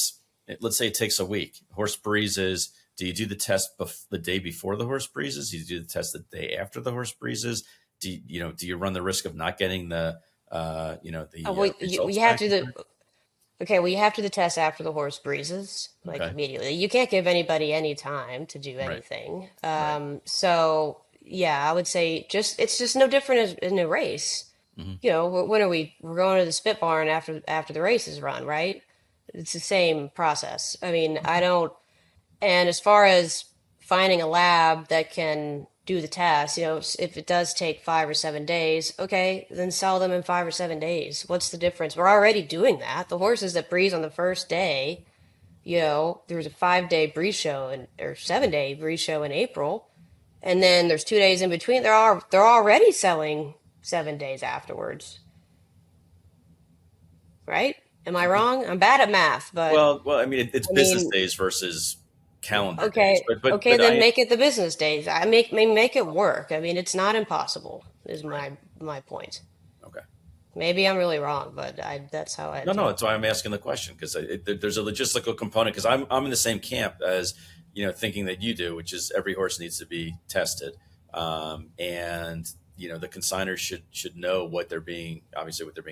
takes a week. Horse breezes. Do you do the test the day before the horse breezes? Do you do the test the day after the horse breezes? Do you run the risk of not getting the you have to you have to do the test after the horse breezes, immediately. You can't give anybody any time to do anything. So yeah, I would say it's just no different in a race. Mm-hmm. When we're going to the spit barn after the race is run, right? It's the same process. I mean, and as far as finding a lab that can do the test, if it does take 5 or 7 days, okay, then sell them in 5 or 7 days. What's the difference? We're already doing that. The horses that breeze on the first day, there's a 5-day breeze show or 7-day breeze show in April, and then there's 2 days in between. They're already selling 7 days afterwards, right? Am I wrong? I'm bad at math, but well, I mean, it's business days versus calendar days. But then make it the business days. I make it work. I mean, it's not impossible. Is my point. Okay. Maybe I'm really wrong, but that's how I. No, that's why I'm asking the question, because there's a logistical component. Because I'm in the same camp as thinking that you do, which is every horse needs to be tested, and the consignors should know what they're being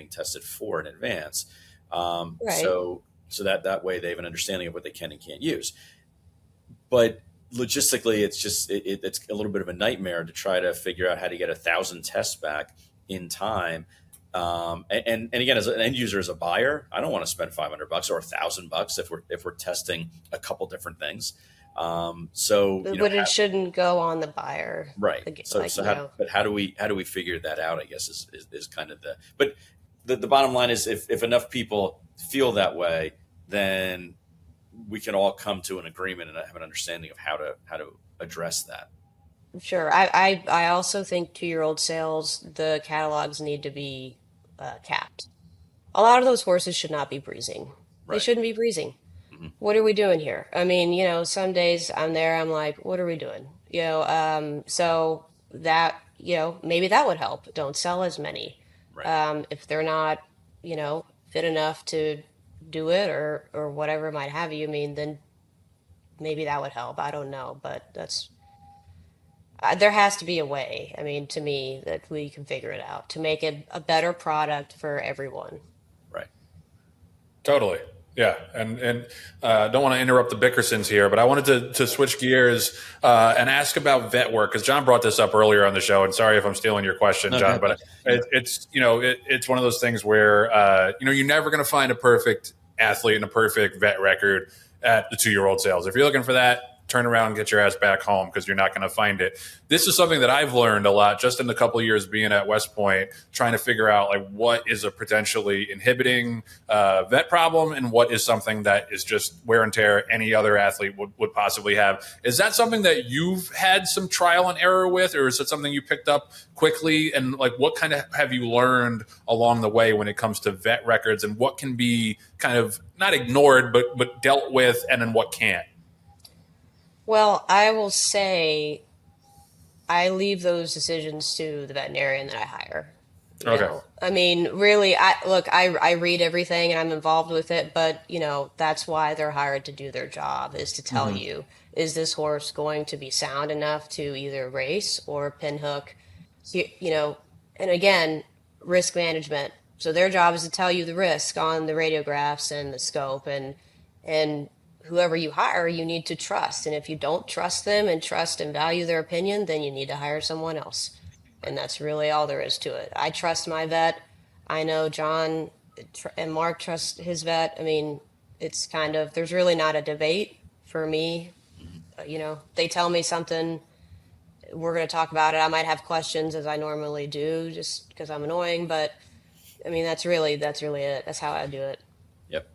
tested for in advance. So that way they have an understanding of what they can and can't use. But logistically, it's just it's a little bit of a nightmare to try to figure out how to get 1,000 tests back in time. And again, as an end user, as a buyer, I don't want to spend $500 or $1,000 if we're testing a couple different things. But it shouldn't go on the buyer, right? How do we figure that out? I guess is kind of the bottom line is if enough people feel that way, then we can all come to an agreement and have an understanding of how to address that. Sure. I also think 2-year-old sales, the catalogs need to be capped. A lot of those horses should not be breezing. They Right. shouldn't be breezing. Hmm. What are we doing here? I mean, some days I'm there, I'm like, what are we doing? So that, maybe that would help. Don't sell as many. Right. If they're not, fit enough to do it or whatever might have you, I mean, then maybe that would help. I don't know, but there has to be a way, I mean, to me, that we can figure it out to make it a better product for everyone. Right. Totally. Yeah, and don't want to interrupt the Bickersons here, but I wanted to switch gears and ask about vet work because John brought this up earlier on the show. And sorry if I'm stealing your question, No, John, go but ahead. it's one of those things where you're never going to find a perfect athlete and a perfect vet record at the 2-year-old sales. If you're looking for that, turn around and get your ass back home because you're not going to find it. This is something that I've learned a lot just in the couple of years being at West Point, trying to figure out like what is a potentially inhibiting vet problem and what is something that is just wear and tear any other athlete would possibly have. Is that something that you've had some trial and error with, or is it something you picked up quickly? And like, what kind of have you learned along the way when it comes to vet records, and what can be kind of not ignored, but dealt with, and then what can't? Well, I will say I leave those decisions to the veterinarian that I hire. Okay. I mean, really, I read everything and I'm involved with it, but that's why they're hired to do their job is to tell you, is this horse going to be sound enough to either race or pinhook? And again, risk management. So their job is to tell you the risk on the radiographs and the scope and whoever you hire, you need to trust. And if you don't trust them and trust and value their opinion, then you need to hire someone else. And that's really all there is to it. I trust my vet. I know John and Mark trust his vet. I mean, it's kind of, there's really not a debate for me. They tell me something, we're going to talk about it. I might have questions as I normally do just because I'm annoying, but I mean, that's really it. That's how I do it. Yep.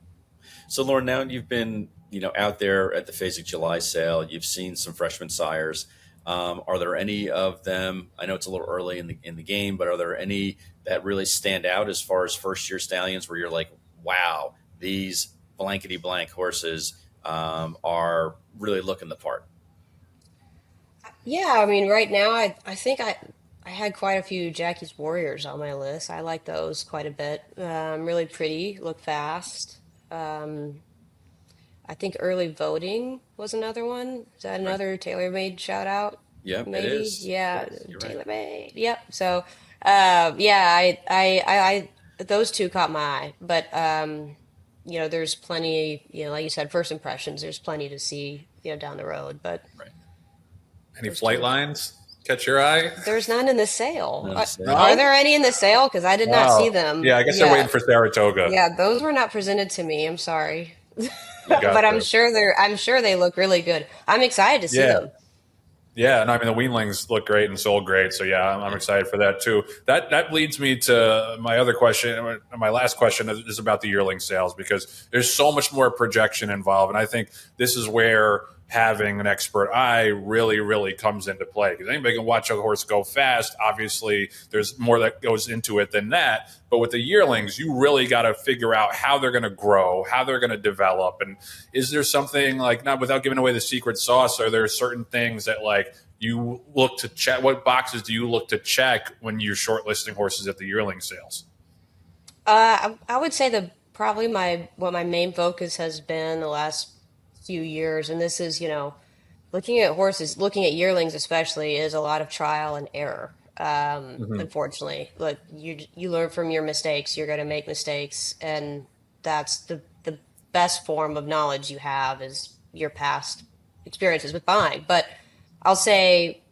So Lauren, now you've been out there at the Fasig July sale. You've seen some freshman sires. Are there any of them? I know it's a little early in the game, but are there any that really stand out as far as first year stallions where you're like, wow, these blankety blank horses are really looking the part? Yeah, I mean, right now, I think I had quite a few Jackie's Warriors on my list. I like those quite a bit. Really pretty, look fast. I think early voting was another one. Is that another Tailor Made shout out? Yep, Maybe. it is. Yeah, Yes, you're Tailor right. Made. Yep. So, yeah, those two caught my eye. But there's plenty. Like you said, first impressions. There's plenty to see. Down the road. But Right. Any those flight two. lines catch your eye? There's none in the sale. None in the sale. Are there any in the sale? Because I did not see Wow. them. Yeah, I guess they're waiting for Saratoga. Yeah, those were not presented to me. I'm sorry. But Gotcha. I'm sure they look really good. I'm excited to see Yeah. them. Yeah, and I mean the weanlings look great and sold great, so yeah, I'm excited for that too. That leads me to my other question. My last question is about the yearling sales because there's so much more projection involved, and I think this is where having an expert eye really, really comes into play because anybody can watch a horse go fast. Obviously, there's more that goes into it than that. But with the yearlings, you really got to figure out how they're going to grow, how they're going to develop. And is there something like, not without giving away the secret sauce, are there certain things that like you look to check? What boxes do you look to check when you're shortlisting horses at the yearling sales? I would say probably what my main focus has been the last few years, and this is, looking at horses, looking at yearlings especially, is a lot of trial and error. Unfortunately, look, you learn from your mistakes. You're going to make mistakes, and that's the best form of knowledge you have is your past experiences with buying. But I'll say,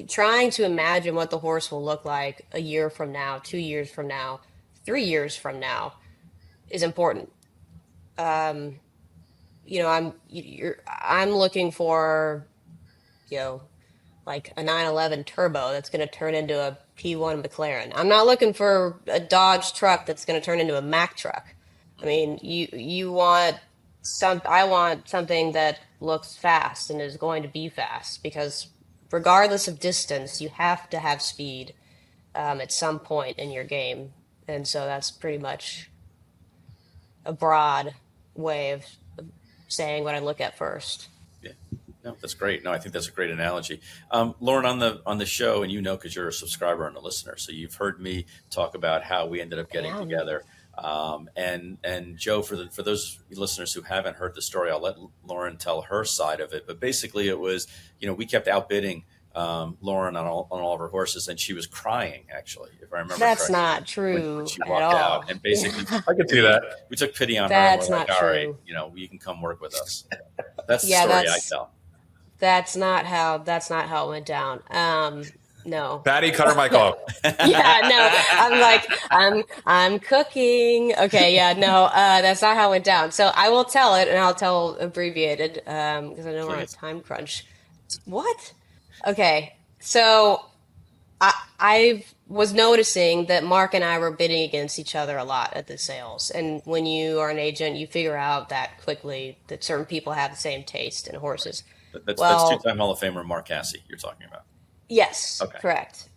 trying to imagine what the horse will look like a year from now, 2 years from now, 3 years from now is important. I'm looking for, like a 911 turbo that's going to turn into a P1 McLaren. I'm not looking for a Dodge truck that's going to turn into a Mack truck. I mean, I want something that looks fast and is going to be fast because regardless of distance, you have to have speed at some point in your game. And so that's pretty much a broad way of saying what I look at first. Yeah, no, that's great. No, I think that's a great analogy. Lauren, on the show, and because you're a subscriber and a listener, so you've heard me talk about how we ended up getting together. And Joe, for those listeners who haven't heard the story, I'll let Lauren tell her side of it. But basically, it was we kept outbidding Lauren on all of her horses, and she was crying. Actually, if I remember, that's correctly, not true when she at walked all. out, and basically, I could see that. we took pity on That's her. And we're not like, all right, true. you can come work with us. That's the Yeah, story I tell. That's not how it went down. No. Patty, cut her mic off. Yeah, no. I'm cooking. Okay, yeah, no. That's not how it went down. So I will tell it, and I'll tell abbreviated because I know we're on a time crunch. What? Okay, so I was noticing that Mark and I were bidding against each other a lot at the sales, and when you are an agent, you figure out that quickly that certain people have the same taste in horses. That's two-time Hall of Famer Mark Cassie you're talking about. Yes, Okay. Correct.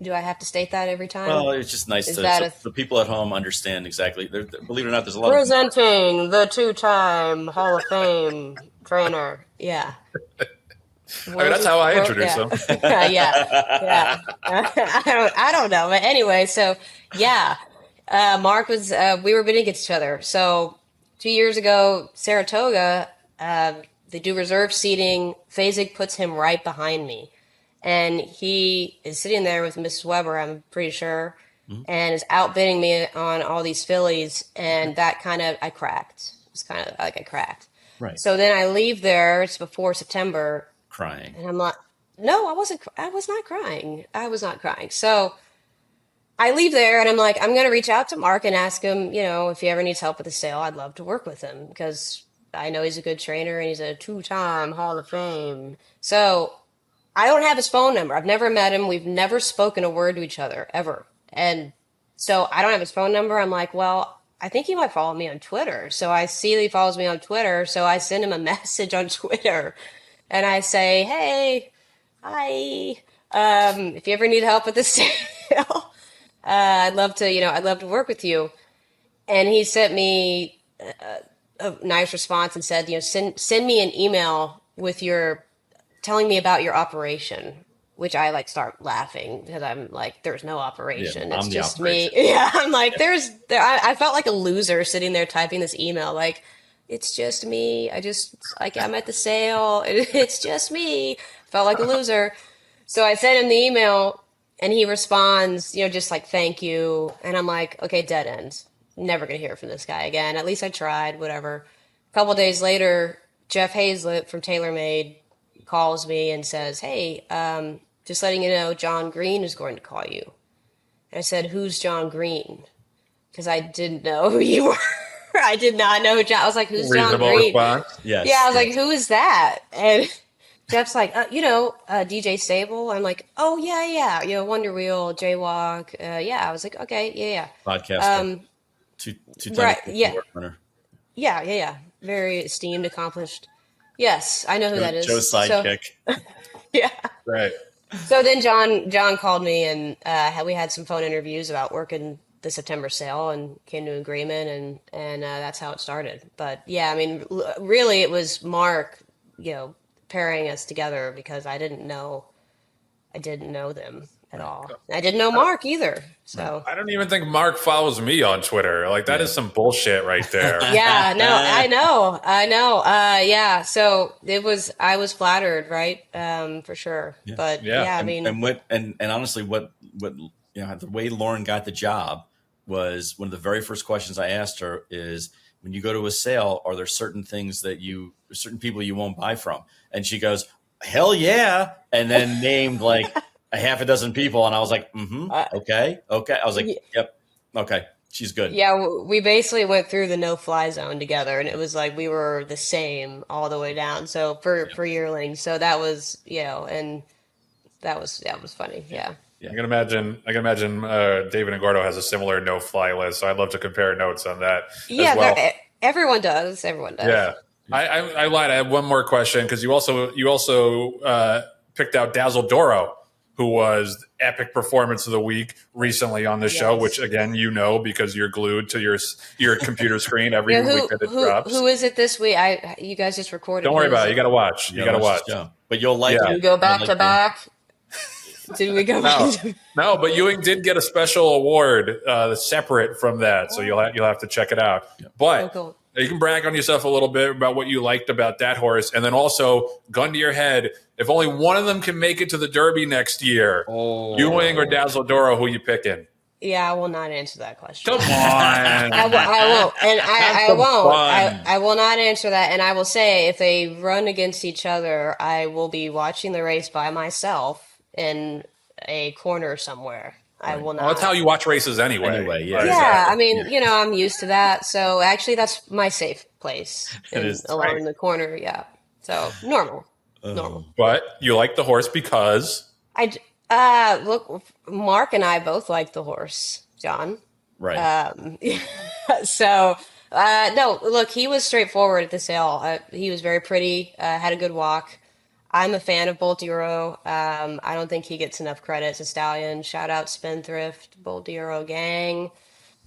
Do I have to state that every time? Well, it's just nice so the people at home understand exactly. Believe it or not, there's a lot Presenting the two-time Hall of Fame trainer. Yeah. I mean, that's how I introduce them. Yeah. I don't know. But anyway, so yeah, Mark was, we were bidding against each other. So 2 years ago, Saratoga, they do reserve seating. Fasig puts him right behind me. And he is sitting there with Mrs. Weber, I'm pretty sure, and is outbidding me on all these fillies. And that I cracked. It's kind of like I cracked. Right. So then I leave there. It's before September. Crying. And I'm like, no, I was not crying. I was not crying. So I leave there and I'm like, I'm going to reach out to Mark and ask him, if he ever needs help with the sale, I'd love to work with him because I know he's a good trainer and he's a two-time Hall of Fame. So I don't have his phone number. I've never met him. We've never spoken a word to each other ever. And so I don't have his phone number. I'm like, well, I think he might follow me on Twitter. So I see that he follows me on Twitter. So I send him a message on Twitter and I say, hey, hi, if you ever need help with the sale, I'd love to work with you. And he sent me a nice response and said, send me an email with telling me about your operation, which I start laughing because I'm like, there's no operation. Yeah, it's just operation. me. Yeah. I'm like, I felt like a loser sitting there typing this email. Like, it's just me. I'm at the sale. It's just me. Felt like a loser. So I sent him the email and he responds, just like, thank you. And I'm like, okay, dead end. Never going to hear from this guy again. At least I tried, whatever. A couple days later, Jeff Hazlett from Tailor Made calls me and says, hey, just letting you know, Jon Green is going to call you. And I said, who's Jon Green? Because I didn't know who you were. I did not know who Jon. I was like, who's Jon Green? Response. Yes. Yeah, I was like, who is that? And Jeff's like, DJ Sable. I'm like, oh, yeah. Wonder Wheel, Jaywalk. Yeah, I was like, okay, yeah. Podcaster. Two right, yeah. Winner. Yeah. Very esteemed, accomplished. Yes, I know who that is. Joe's sidekick. Yeah. Right. So then John called me and we had some phone interviews about working the September sale and came to an agreement and that's how it started. But yeah, I mean, really it was Mark, pairing us together because I didn't know them at all. I didn't know Mark either. So I don't even think Mark follows me on Twitter. Like that is some bullshit right there. yeah, no, I know. Yeah. So I was flattered, right? For sure. Yeah. But Yeah. I mean, and honestly, what the way Lauren got the job was one of the very first questions I asked her is, when you go to a sale, are there certain people you won't buy from? And she goes, hell yeah. And then named like a half a dozen people. And I was like, okay. I was like, yep. Okay. She's good. Yeah. We basically went through the no-fly zone together and it was like, we were the same all the way down. So for yearlings. So that was, and that was funny. Yeah. I can imagine David and Gordo has a similar no-fly list, so I'd love to compare notes on that as well. Everyone does. Yeah. I lied. I have one more question because you also picked out Dazzle Doro, who was epic performance of the week recently on the show, which again, because you're glued to your computer screen every week that it drops. Who is it this week? You guys just recorded. Don't worry about it. You got to watch. You got to watch. But you'll like it. Did we go back to back? Did we go back to No, but Ewing did get a special award separate from that, so you'll have to check it out. Yeah. But cool. You can brag on yourself a little bit about what you liked about that horse, and then also, gun to your head, if only one of them can make it to the Derby next year, Ewing or Dazzle Doro, who you picking? Yeah, I will not answer that question. Come on. I won't. And I won't. I will not answer that. And I will say, if they run against each other, I will be watching the race by myself in a corner somewhere. I will not. Well, that's how you watch races anyway. Yeah. Yeah, I mean, I'm used to that. So actually, that's my safe place. Alone in the corner, yeah. So normal. But you like the horse because? Look, Mark and I both like the horse, John. Right. So, no, look, he was straightforward at the sale. He was very pretty, had a good walk. I'm a fan of Bolt Euro. I don't think he gets enough credit as a stallion. Shout out Spendthrift, Bolt Euro gang.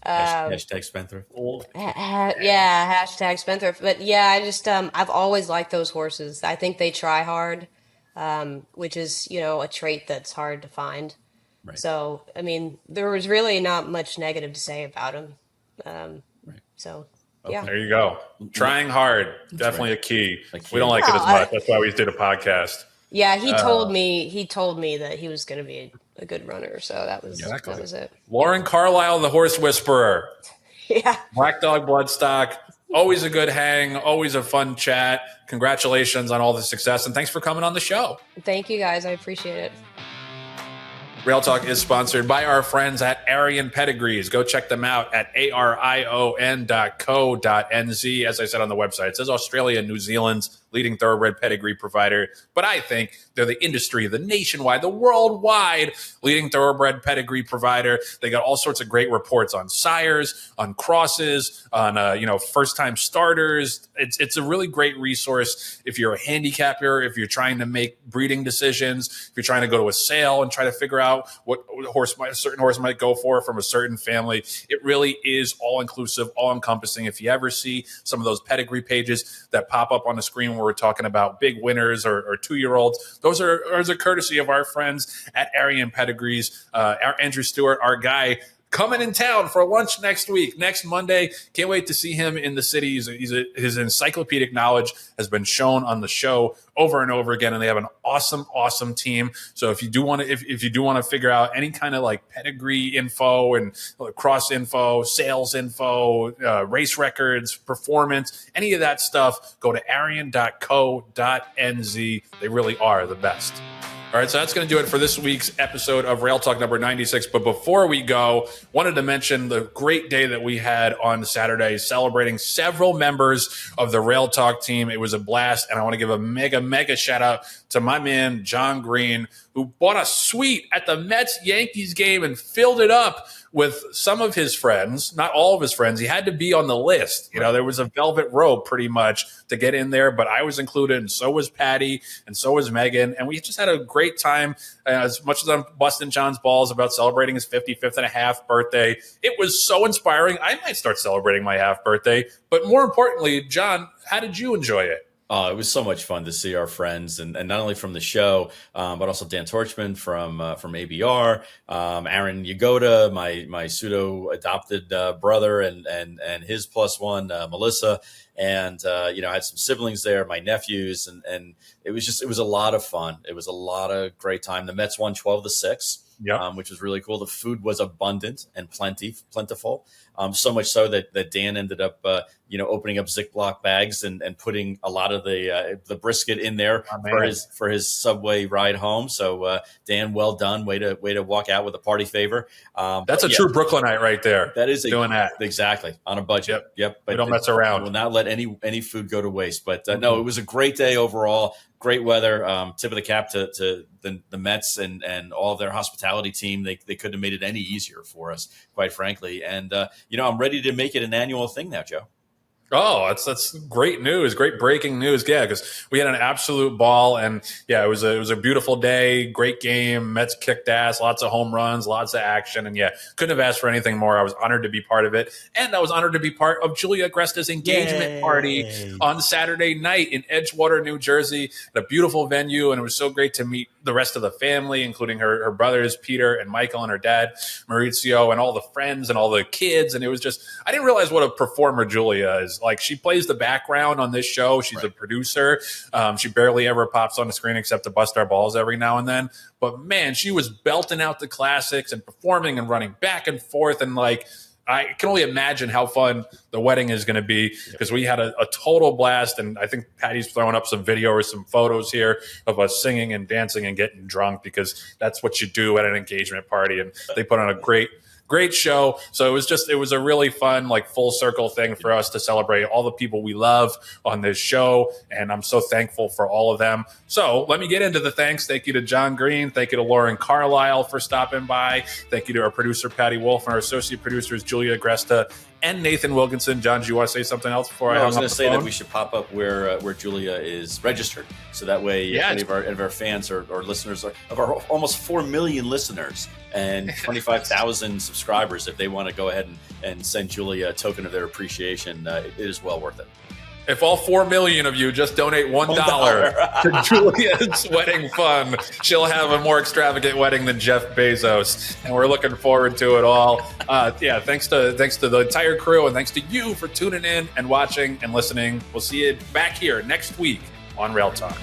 Hashtag Spendthrift. Yeah, hashtag Spendthrift. But yeah, I just, I've always liked those horses. I think they try hard, which is, a trait that's hard to find. Right. So, I mean, there was really not much negative to say about him. So, yeah. There you go. Trying hard. Definitely a key. We don't like it as much. That's why we did a podcast. Yeah, he told me that he was going to be a good runner. So that was it. Lauren Carile, the horse whisperer. Yeah. Black Dog Bloodstock. Always a good hang. Always a fun chat. Congratulations on all the success. And thanks for coming on the show. Thank you, guys. I appreciate it. Rail Talk is sponsored by our friends at Arion Pedigrees. Go check them out at arion.co.nz. As I said on the website, it says Australia and New Zealand's leading thoroughbred pedigree provider. But I think they're the industry, the nationwide, the worldwide leading thoroughbred pedigree provider. They got all sorts of great reports on sires, on crosses, on first-time starters. It's a really great resource if you're a handicapper, if you're trying to make breeding decisions, if you're trying to go to a sale and try to figure out what a certain horse might go for from a certain family. It really is all-inclusive, all-encompassing. If you ever see some of those pedigree pages that pop up on the screen where we're talking about big winners or 2-year-olds, those are a courtesy of our friends at Arion Pedigrees. Our Andrew Stewart, our guy, coming in town for lunch next week, next Monday. Can't wait to see him in the city. His encyclopedic knowledge has been shown on the show over and over again, and they have an awesome team. So if you do want to figure out any kind of like pedigree info and cross info, sales info, race records, performance, any of that stuff, go to arion.co.nz. They really are the best. All right, so that's going to do it for this week's episode of Rail Talk number 96. But before we go, wanted to mention the great day that we had on Saturday, celebrating several members of the Rail Talk team. It was a blast, and I want to give a mega shout out to my man, Jon Green, who bought a suite at the Mets-Yankees game and filled it up with some of his friends, not all of his friends. He had to be on the list. There was a velvet rope pretty much to get in there, but I was included, and so was Patty, and so was Megan. And we just had a great time. As much as I'm busting John's balls about celebrating his 55th and a half birthday, it was so inspiring. I might start celebrating my half birthday. But more importantly, John, how did you enjoy it? Oh, it was so much fun to see our friends, and not only from the show, but also Dan Torchman from ABR, Aaron Yagoda, my pseudo adopted brother, and his plus one, Melissa, and I had some siblings there, my nephews, and it was a lot of fun. It was a lot of great time. The Mets won 12-6. Which was really cool. The food was abundant and plentiful. So much so that Dan ended up, opening up Ziploc bags and putting a lot of the brisket in there for his subway ride home. So Dan, well done. Way to walk out with a party favor. That's a true Brooklynite right there. That is doing that exactly on a budget. Yep. But we don't mess around. Will not let any food go to waste. But no, it was a great day overall. Great weather. Tip of the cap to the Mets and all of their hospitality team. They couldn't have made it any easier for us, quite frankly. And I'm ready to make it an annual thing now, Joe. Oh, that's great news, great breaking news. Yeah, because we had an absolute ball, and yeah, it was a beautiful day, great game. Mets kicked ass, lots of home runs, lots of action, and yeah, couldn't have asked for anything more. I was honored to be part of it, and I was honored to be part of Julia Agresta's engagement party on Saturday night in Edgewater, New Jersey, at a beautiful venue, and it was so great to meet the rest of the family, including her brothers Peter and Michael and her dad Maurizio, and all the friends and all the kids. And it was just, I didn't realize what a performer Julia is. Like, she plays the background on this show. She's a producer. She barely ever pops on the screen except to bust our balls every now and then. But man, she was belting out the classics and performing and running back and forth. And like, I can only imagine how fun the wedding is going to be, because we had a total blast. And I think Patty's throwing up some video or some photos here of us singing and dancing and getting drunk, because that's what you do at an engagement party. And they put on a great show. So it was a really fun, like, full circle thing for us to celebrate all the people we love on this show. And I'm so thankful for all of them. So let me get into the thanks. Thank you to Jon Green. Thank you to Lauren Carile for stopping by. Thank you to our producer, Patty Wolf, and our associate producers, Julia Agresta and Nathan Wilkinson. John, do you want to say something else before I was going to say that we should pop up where Julia is registered. So that way, any of our fans or listeners, of our almost 4 million listeners and 25,000 subscribers, if they want to go ahead and send Julia a token of their appreciation, it is well worth it. If all 4 million of you just donate $1 to Julia's wedding fund, she'll have a more extravagant wedding than Jeff Bezos, and we're looking forward to it all. Thanks to the entire crew, and thanks to you for tuning in and watching and listening. We'll see you back here next week on Rail Talk.